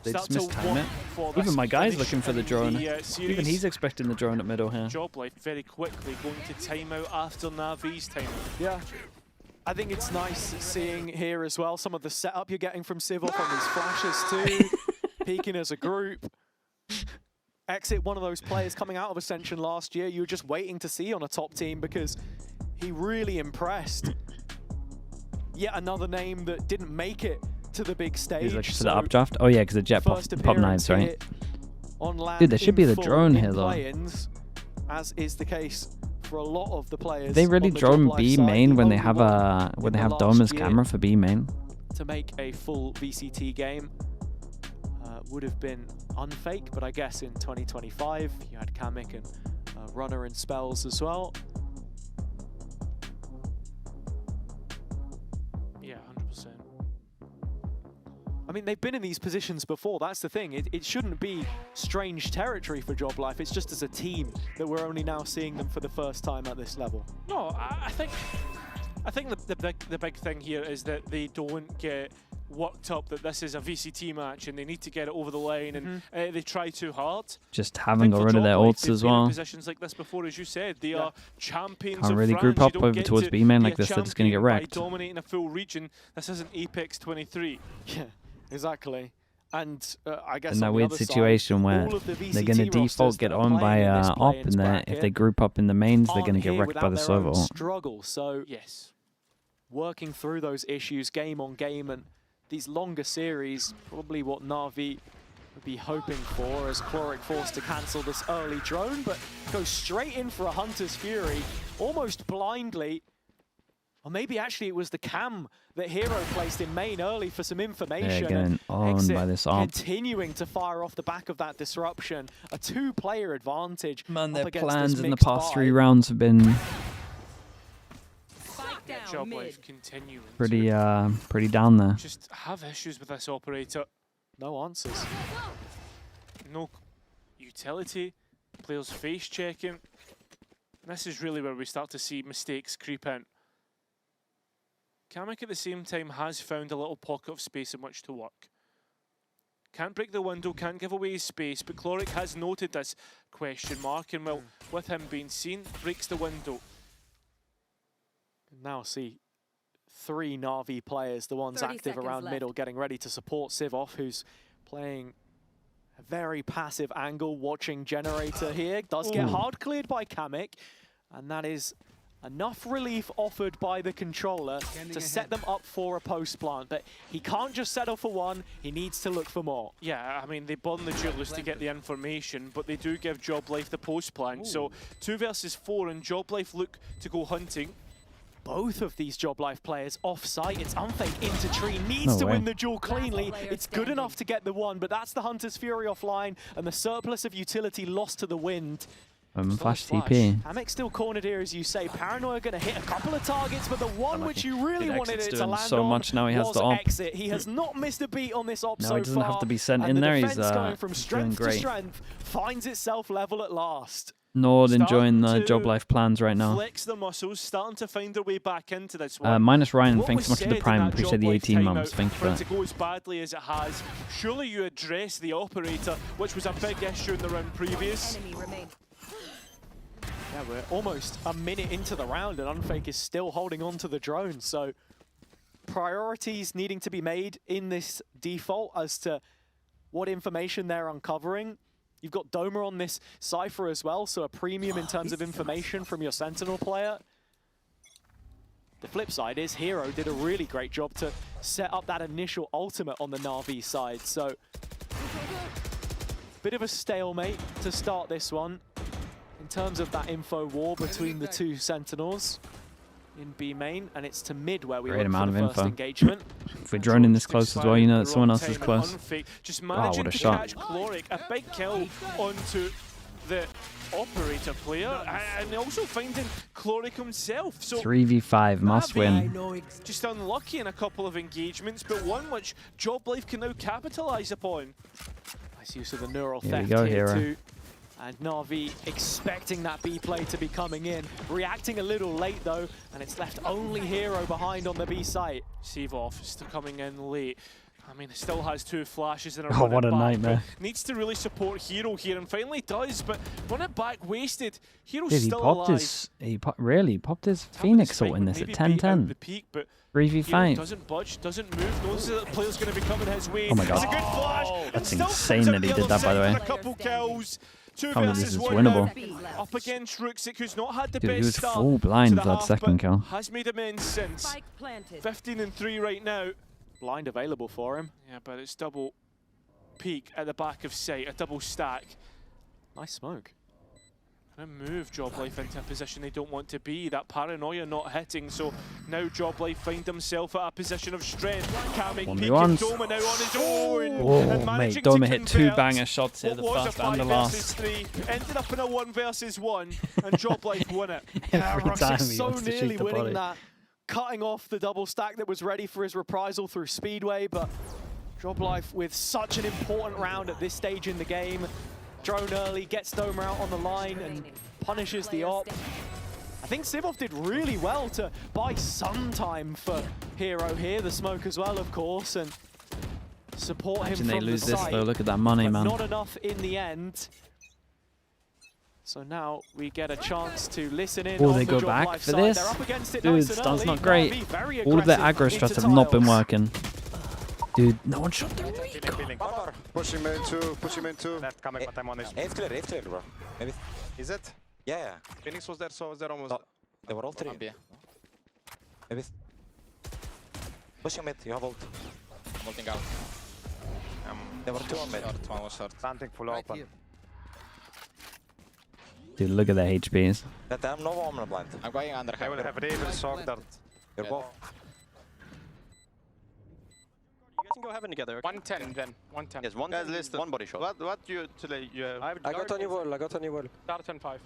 They start just to mistime want it. for Even this my guy's finish looking for the in drone. Even Even he's expecting the drone at middle here. JOBLIFE very quickly going to time out after Navi's time. Yeah. I think it's nice seeing here as well some of the setup you're getting from Civil from these flashes too, peaking as a group. Exit, one of those players coming out of Ascension last year, you were just waiting to see on a top team because he really impressed. Yet another name that didn't make it to the big stage. He's looking for the updraft. Oh yeah, because the jet pop First knives, right? appearance on land Dude, there should be in the full drone in here, though. Playins, as is the case for a lot of the players. They really on the drone JOBLIFE B side, main the when they only have one when in they the have last Doma's year camera for B main. to make a full VCT game would have been unfake, but I guess in 2025 you had Kamek and Runner and Spells as well. Yeah, 100%. I mean, they've been in these positions before, that's the thing. It shouldn't be strange territory for JOBLIFE, it's just as a team that we're only now seeing them for the first time at this level. No, I think the big thing here is that they don't get worked up that this is a VCT match and they need to get it over the line, and they try too hard. Just haven't got rid of their ults as well. Positions like this before, as you said, they are champions. Can't of really France. group You up don't over get towards to B main be like a this, they're just gonna get champion by wrecked. dominating a full region. This isn't Apex 23. Yeah, exactly. And I guess In that on the weird other situation side, where all of the they're VCT gonna rosters default get that are on by playing in this op, Playins and then if bracket they group up in the mains, they're aren't gonna get here wrecked by without the their own server. struggle. So Yes. working through those issues game on game, and these longer series, probably what NAVI would be hoping for, as Chloric forced to cancel this early drone, but goes straight in for a Hunter's Fury, almost blindly. Or maybe actually it was the cam that Hero placed in main early for some information. getting and owned Exit by this op. continuing to fire off the back of that disruption. A two-player advantage. Man, up their against this plans in the mixed past buy. 3 rounds have been Spike down JOBLIFE mid. continuing pretty to pretty down there. just have issues with this operator. No answers. No utility, players face checking. This is really where we start to see mistakes creep in. Kamek at the same time has found a little pocket of space in which to work. Can't break the window, can't give away his space, but Chloric has noted this question mark, and well, with him being seen, breaks the window. Now see 3 Na'Vi players, the ones 30 active seconds around left. middle, getting ready to support Sivov, who's playing a very passive angle, watching Generator here. Does get hard cleared by Kamek, and that is enough relief offered by the controller to set them up for a post plant. But he can't just settle for one, he needs to look for more. Yeah, I mean, they burn the duelist to get the information, but they do give JOBLIFE the post plant. So 2 versus 4, and JOBLIFE look to go hunting. Both of these JOBLIFE players off-site. It's unfake into tree, needs to win the duel cleanly. player It's good standing. enough to get the one, but that's the Hunter's Fury offline, and the surplus of utility lost to the wind. Flash flash. TP. Hamek's still cornered here, as you say. Paranoia going to hit a couple of targets, but the one which you really Dude, wanted Exit's it to doing land so on much now he has was the op. Exit. He has not missed a beat on this op Now so he doesn't far. have to be sent and in the there, he's defense going from doing strength to great. strength finds itself level at last. Nord enjoying the Starting to JOBLIFE plans right now. Flex their muscles, starting to find their way back into this one. Minus Ryan, What thanks so was much for the said in prime. that Appreciate the JOBLIFE 18 months. timeout Thank you for for it that. to go as badly as it has, surely you address the operator, which was a big issue in the round previous. Enemy remain. Yeah, we're almost a minute into the round, and Unfake is still holding on to the drone. So priorities needing to be made in this default as to what information they're uncovering. You've got Doma on this Cypher as well, so a premium in terms of information from your Sentinel player. The flip side is Hero did a really great job to set up that initial ultimate on the Na'Vi side. So bit of a stalemate to start this one in terms of that info war between the 2 Sentinels in B main, and it's to mid where we Great look for amount the of first info. engagement. If we're droning this close as well, you know that someone else is close. Just Wow, managing what a to shot. catch Chloric, a big kill onto the operator player, and also finding Chloric himself. So 3v5, must win. just unlucky in a couple of engagements, but one which JOBLIFE can now capitalise upon. Nice use of the neural Here we theft go, here Hero. too. And Na'Vi expecting that B play to be coming in. Reacting a little late though, and it's left only Hero behind on the B site. Save-off still coming in late. I mean, it still has 2 flashes in a Oh, run what it a back, nightmare. but needs to really support Hero here, and finally does, but run it back wasted. Hero's Dude, he still popped alive. his really popped his Tapping Phoenix his spike, ult in but this at maybe beat out 10-10. the peak, but 3v5. Hero doesn't budge, doesn't move, knows that the player's going to be coming his way. Oh my God. It's a good flash. That's and still insane comes out that he the did other that, by the side way. with a couple kills. Two Can't believe this versus is one now. winnable. Up against Ruxic, who's not had the Dude, he best was start full to blind the for that half, second but kill. has made amends since. 15-3 right now. Blind available for him. Yeah, but it's double peak at the back of sight, a double stack. Nice smoke. And move JOBLIFE into a position they don't want to be. That paranoia not hitting, so now JOBLIFE find himself at a position of strength. Can't make peak and Doma now on his own. Whoa, and mate, managing Doma to hit 2 convert banger shots here, what the was a first and the 5 last. versus 3. Ended up in a 1 versus 1, and JOBLIFE won it. Every time he so wants to nearly shoot the winning body. that, cutting off the double stack that was ready for his reprisal through Speedway, but JOBLIFE with such an important round at this stage in the game. Drone early, gets Doma out on the line and punishes the op. I think Sivov did really well to buy some time for Hero here, the smoke as well, of course, and support Imagine him they from lose the this side. though, look at that money, But man. not enough in the end. So now we get a chance to listen in Oh, on they the go JOBLIFE back for side. this? They're up against it Dude, nice and stun's early. not great. NAVI very All of their aggressive aggro strats into have not been tiles. working. Dude, no one shot the Rico. Pushing main 2, pushing main 2. Left coming, but I'm on this. It's clear, bro. Maybe. Is it? Yeah. Phoenix was there, so was there almost. No, they were all 3. Maybe. Pushing mid, you have ult. Bolting out. There were 2 on mid. One was short. Planting full open. Dude, look at their HPs. That I'm no woman blind. I'm going under. I will have Raven, Sock, Dart. You're both. You guys can go heaven together. Okay? 110 then. 110. Yes, one. Guys, listen. One body shot. What you today? You have. I got on your wall, I got on your wall. Dart and 5.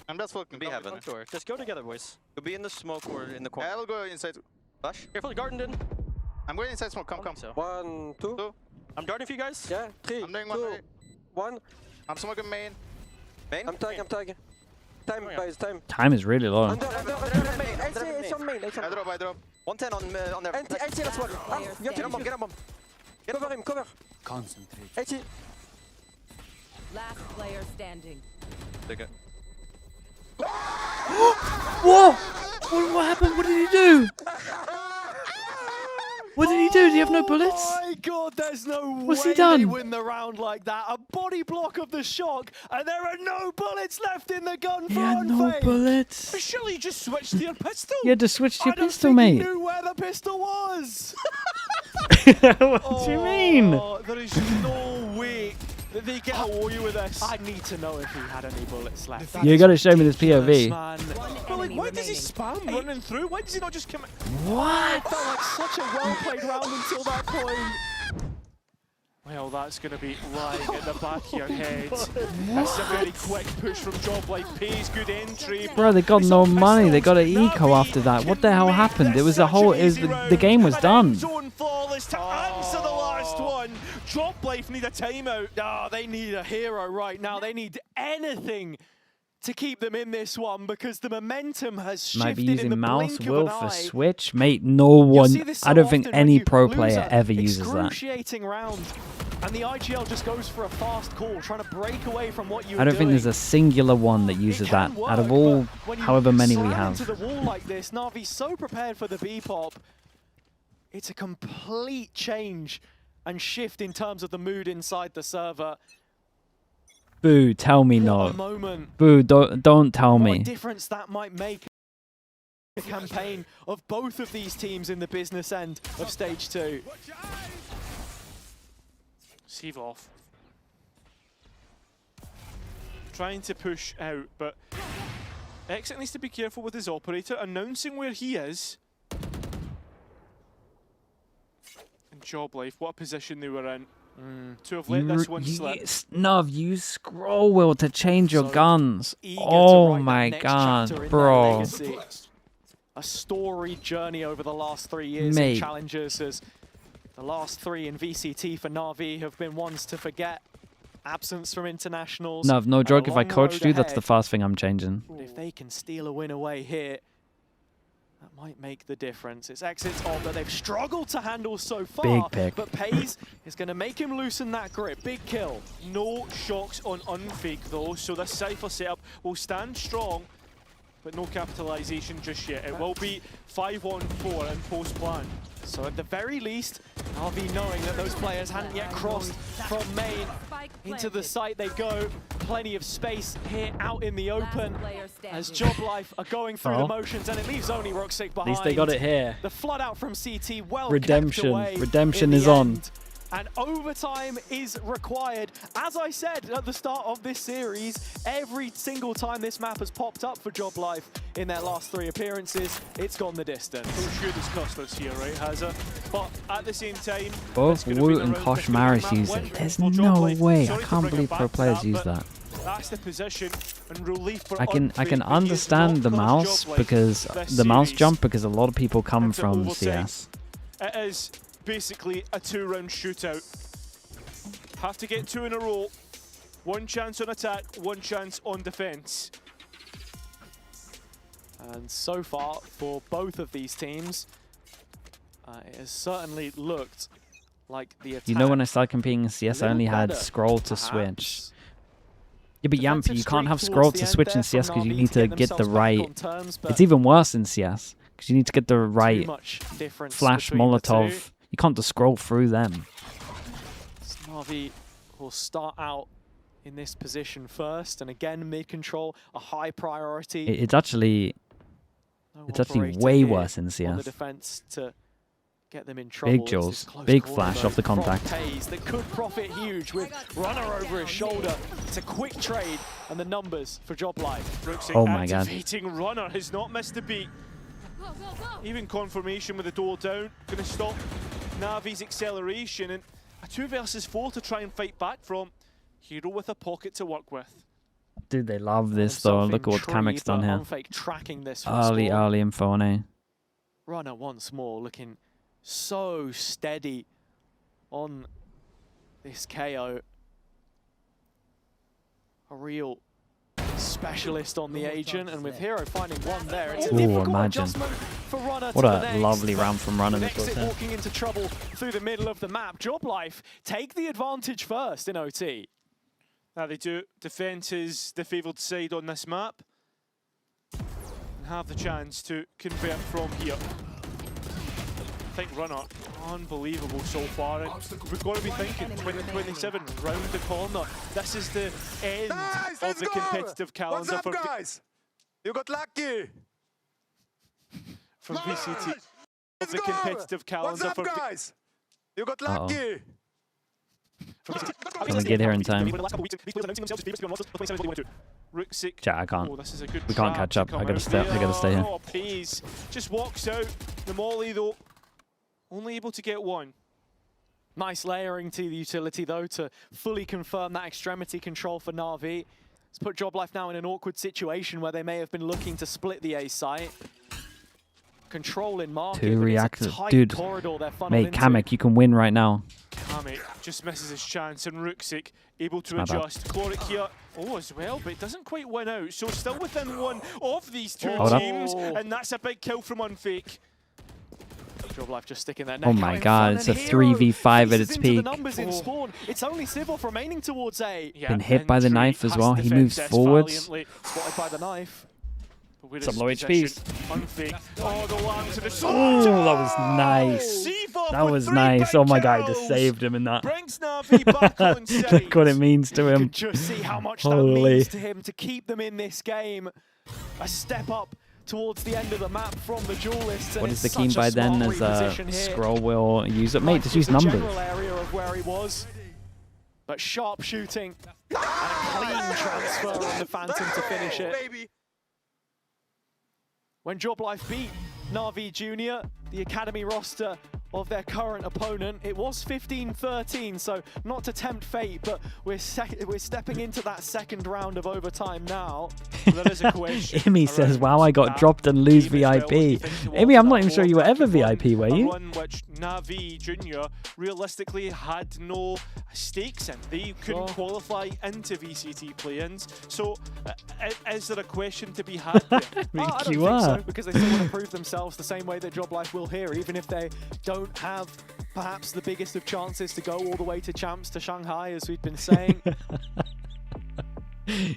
I'm just fucking. Be heaven. Sure. Just go together, boys. Could be in the smoke or in the corner. I will go inside. Flash. Careful, garden in. I'm going inside smoke. Come, come. So. 1, 2. I'm darting for you guys. Yeah, 3, I'm doing 2, 1. I'm smoking main. Main. I'm tagging. Time, guys, time. Time is really low. Under main. It's on main. I drop, I drop. 110 on their. LT as well. Get him, get him. Cover him, cover. Concentrate. LT. Last player standing. Okay. Whoa! What happened? What did he do? What did he do? Did he have no bullets? Oh my god, there's no What's he way done? they win the round like that. A body block of the shock, and there are no bullets left in the gun He for had no Unfade. bullets. But surely you just switched to your pistol. You had to switch to your I don't pistol, think mate. he knew where the pistol was. What do you mean? Oh, there is no way that they get away with this. I need to know if he had any bullets left. You gotta show me this POV. Man. But like, why does he spam running through? Why does he not just come? What? It felt like such a well-played round until that point. Well, that's going to be lying at the back of your head. That's a very quick push from JOBLIFE. Pays good entry. Bro, they got no money. They got an eco after that. What the hell happened? It was a whole. It was the game was done. Zone flawless to answer the last one. JOBLIFE need a timeout. Oh, they need a hero right now. They need anything to keep them in this one because the momentum has shifted Might be in the using mouse blink will of for an eye. Switch, mate. No You'll one. see this so I don't think often when any you pro lose player a ever uses that. excruciating round, and the IGL just goes for a fast call, trying to break away from what you. I don't think there's a singular one that It uses can that out of work, all, but when you however many we slam have. into the wall like this, Navi's so prepared for the B-pop. It's a complete change and shift in terms of the mood inside the server. Boo! Tell me What no. a moment. Boo! Don't tell What a me. difference that might make the campaign of both of these teams in the business end of stage 2. Sivov. Trying to push out, but Exit needs to be careful with his operator, announcing where he is. And JOBLIFE, what a position they were in. To have let this one slip. Nuv, use scroll wheel to change your So guns. Eager to Oh write that my next chapter god, in bro. their legacy. A storied journey over the last 3 years Mate. in Challengers, as the last 3 in VCT for NAVI have been ones to forget. Absence from internationals. Nuv, no and a joke. If I long coached road you, that's the ahead. first thing I'm changing. But if they can steal a win away here, that might make the difference. It's Exit's odd that they've struggled to handle so far. Big pick. But Pays is going to make him loosen that grip. Big kill. No shocks on Unfake though, so this Cypher setup will stand strong, but no capitalization just yet. It will be 5-on-4 in post-plan. So at the very least, NAVI knowing that those players hadn't yet crossed from main, Into the site they go. Plenty of space here out in the open as Job JOBLIFE are going through the motions, and it leaves only Ruxic behind. At least they got it here. The flood out from CT well Redemption. kept away Redemption in is the on. end. And overtime is required. As I said at the start of this series, every single time this map has popped up for JOBLIFE in their last 3 appearances, it's gone the distance. Oh, sure, there's cost us here, right, Hazza? But at the same time, Both it's gonna Woot be and around Kosh 50 Maris map use win it. There's for no JOBLIFE. way. I Sorry to can't bring it believe back pro to players use but that. That's the position and relief for I can Unfake, but he understand is the not mouse JOBLIFE because this the mouse series. jump because a lot of people come Into from overtime. CS. It is basically a 2-round shootout. Have to get 2 in a row. 1 chance on attack, 1 chance on defense. And so far, for both of these teams, it has certainly looked like the attack. You know, when I started competing in CS, I little only had better, scroll to switch. perhaps. Yeah, but Yampy, Defensive you can't have streak scroll towards to the switch end in there CS from because you NAVI need to get the themselves back right. on terms, but It's even worse in CS because you need to get the too right much difference flash between the two. Molotov. You can't just scroll through them. NAVI will start out in this position first, and again, mid-control, a high priority. It's actually No it's actually operator way here worse in on the CS. defense to get them in trouble. Big This jaws, is close big call, flash though, off the from contact. Taze that could profit huge with runner over his shoulder. It's a quick trade, and the numbers for JOBLIFE. Ruxic Oh my god. activating runner has not missed a beat. Even confirmation with the door down, going to stop Navi's acceleration, and a 2 versus 4 to try and fight back from. Hero with a pocket to work with. Dude, they love this though. Look at what Kamek's done here. Unfake tracking this from Early spawn. info on A. Runner once more looking so steady on this KO. A real specialist on the agent, and with Hero finding one there, it's a Ooh, difficult imagine. adjustment for Runner What to the a next, lovely but round from Runner with this was Exit here. walking into trouble through the middle of the map. JOBLIFE take the advantage first in OT. Now they do. Defense is the favoured side on this map. And have the chance to convert from here. I think Runner, unbelievable so far. And we've got to be thinking 2027, round the corner. This is the end of the competitive calendar for guys? You got lucky. for VCT. Of the competitive calendar for guys? You got lucky. Can we get here in time? Ruxic. Chat, I can't. Oh, this is a good We can't trap catch to up. come I gotta out stay. I gotta stay there. here. Oh, Paze just walks out. The molly though, only able to get 1. Nice layering to the utility though to fully confirm that extremity control for NAVI. It's put JOBLIFE now in an awkward situation where they may have been looking to split the A site. Control in market, 2 but it's a reactors. tight Dude, corridor they're funneled mate, into. Kamek, you can win right now. Kamek just misses his chance, and Ruxic able to My bad. adjust. Chloric here, as well, but it doesn't quite win out. So still within 1 of these 2 Hold up. teams, and that's a big kill from Unfake. JOBLIFE just sticking their neck Oh out my in god, front, it's a and Hero 3v5 at faces its into the peak. numbers in spawn. It's only Civil remaining towards A. Yeah, Been hit and by the Tree knife as has well. to He defend moves this forwards. valiantly. Spotted by the knife. But where Some is low his HPs. position? Unfake. Oh, the lamb to the Oh, that was nice. Siva That with was 3 nice. big Oh my god, I just kills. saved him in that. Brings Navi back on side. Look what it means to You him. can just see how much that Holy. means to him to keep them in this game. A step up towards the end of the map from the duelists. What and is the it's keen such a by then smart as reposition here. Scroll will use it? Mate, just Like, use the numbers. general area of where he was, but sharp shooting and a clean transfer on the Phantom to finish it. Baby. When JOBLIFE beat NAVI Junior, the academy roster of their current opponent, it was 15-13, so not to tempt fate, but we're stepping into that second round of overtime now. There is a question. Imi says, around wow, I got that dropped and lose team as well. What do you VIP. think Imi, towards I'm not that even sure you were whole ever attacking VIP, were run, you? a run which Navi Junior realistically had no stakes in. They couldn't qualify into VCT Playins. So is there a question to be had there? I think I don't you think are. so, because they still want to prove themselves the same way that JOBLIFE will here, even if they don't have perhaps the biggest of chances to go all the way to champs to Shanghai, as we've been saying.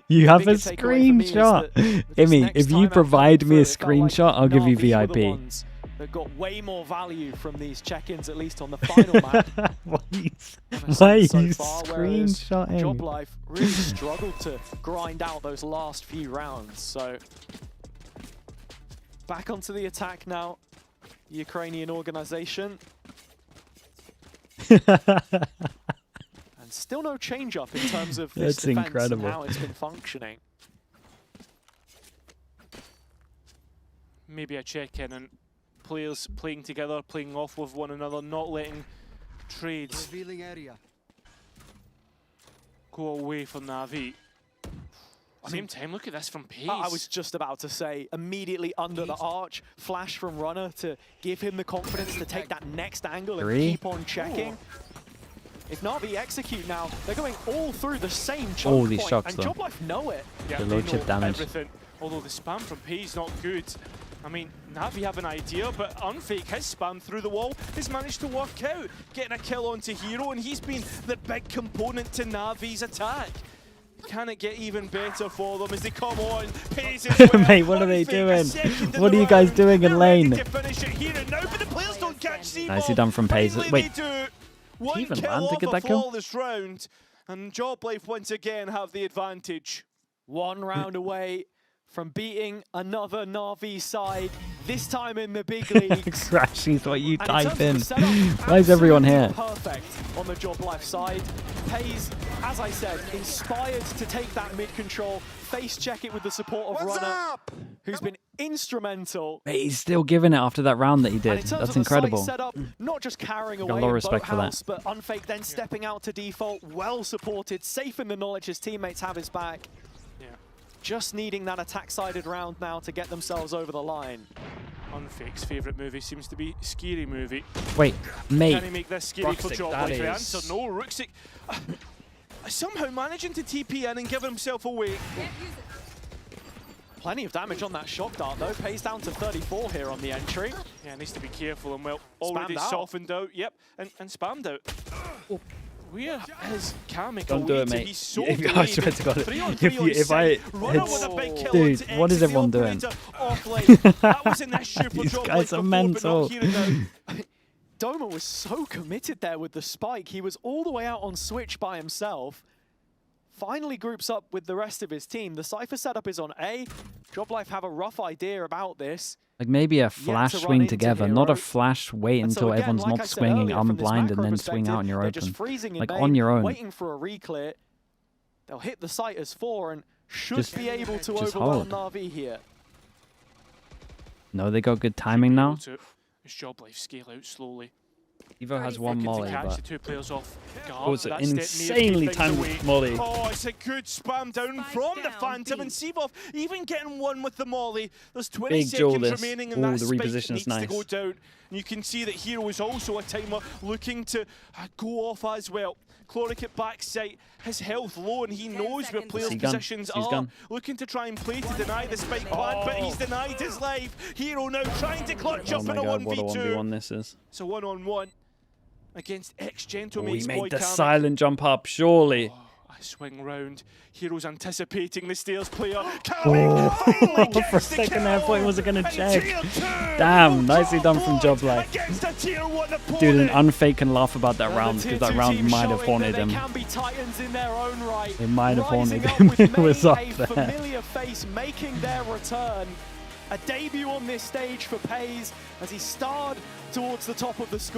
You have a biggest takeaway for me is screenshot. that this Imi, next if time you out provide coming me a through, it felt like screenshot, I'll give you NAVI were the VIP. ones that got way more value from these check-ins, at least on the final map. Why are you so far, whereas screenshotting? JOBLIFE really struggled to grind out those last few rounds. So back onto the attack now, Ukrainian organization. And still no change up in terms of this That's defense incredible. and how it's been functioning. Maybe a check-in and players playing together, playing off with one another, not letting trades go away from NAVI. Same time, look at this from Pace. I was just about to say, immediately under the arch, flash from Runner to give him the confidence to take that next angle and keep on checking. If NAVI execute now, they're going all through the same choke All these point, shocks, and though. JOBLIFE know it. Yeah, The they low chip know damage. everything. Although the spam from Pace not good. I mean, NAVI have an idea, but Unfake, his spam through the wall has managed to work out, getting a kill onto Hero, and he's been the big component to NAVI's attack. Can it get even better for them as they come on? Pace as well. Mate, what are they Unfake, doing? a second in What the are you guys round. doing in They're ready lane? to finish it here and now, but the players don't catch Seabob. Nicely done from Pace. Finally Wait, they do. One even kill land to off get a that kill? flawless round, and JOBLIFE once again have the advantage. One round away from beating another NAVI side, this time in the big leagues. Crashies, what you And type terms in. of the setup, Why is everyone absolutely here? Perfect on the JOBLIFE side. Pace, as I said, inspired to take that mid control, face check it with the support of Runner, who's been instrumental. Mate, he's still giving it after that round that he And did. in terms That's of the incredible. site setup, not just carrying Got a away lot of in respect for that. Boathouse, but Unfake then stepping out to default, well supported, safe in the knowledge his teammates have his back. Yeah. Just needing that attack-sided round now to get themselves over the line. Unfake's favourite movie seems to be Scary Movie. Wait, mate. Can he make this scary for Ruxic, that JOBLIFE? The is- answer, no. Ruxic somehow managing to TP in and give himself away. Plenty of damage on that shock dart though. Pays down to 34 here on the entry. Yeah, needs to be careful and well, already Spammed out. softened out. Yep, and spammed out. Oh. Where is Kamik? Don't do it, mate. He's so I delayed. swear to God, 3 on if 3 you- on if I- site. Runner with a big kill Dude, onto what is exit the everyone doing? operator off lane. That was an issue for These JOBLIFE guys are before, mental. but not here and now. Doma was so committed there with the spike. He was all the way out on switch by himself. Finally groups up with the rest of his team. The Cypher setup is on A. JOBLIFE have a rough idea about this. Like maybe a to flash run swing into together, not a Hero. flash wait And so until again, everyone's like I not said swinging earlier, from this unblind and macro then swing out and you're perspective, they're open. just freezing in Like main, on your own. waiting for a reclear. They'll hit the site as 4 and should Just- be able to just overwhelm hold. NAVI here. No, they got good timing now. As JOBLIFE scale out slowly. Evo has one Looking molly, to catch but the 2 players off guard. Oh, it's an That step may have insanely gave things timed away. molly. Oh, it's a good spam down from the down, Phantom, B. and Seabob even getting one with the molly. There's 20 Big duel seconds this. remaining, and Ooh, that the spike reposition's needs to nice. go down. And you can see that Hero is also a timer looking to go off as well. Chloric at backside, his health low, and he 10 knows where seconds players' left. He's positions He's are. gone. Looking to try and play to deny the spike plan, but he's denied his life. Hero now trying to clutch Oh up my in a god, what a 1v2. 1v1 this is. It's a 1-on-1 against Oh, ex-Gentlemates he boy made the Kamik. silent jump up, surely. A swing round. Hero's anticipating the stairs player. Oh, Kamik finally for a gets the second there, I thought he kill. wasn't gonna And check. tier 2 Damn, nicely will done from drop JOBLIFE. against a tier 1 opponent. Dude, an Unfake can laugh about that And round the because tier that 2 round team might have showing haunted that him. They can be titans in their own right. It might have Rising haunted up him with when it was May, up a there. familiar face making their return. A debut on this stage for Pace as he starred towards the top of the score.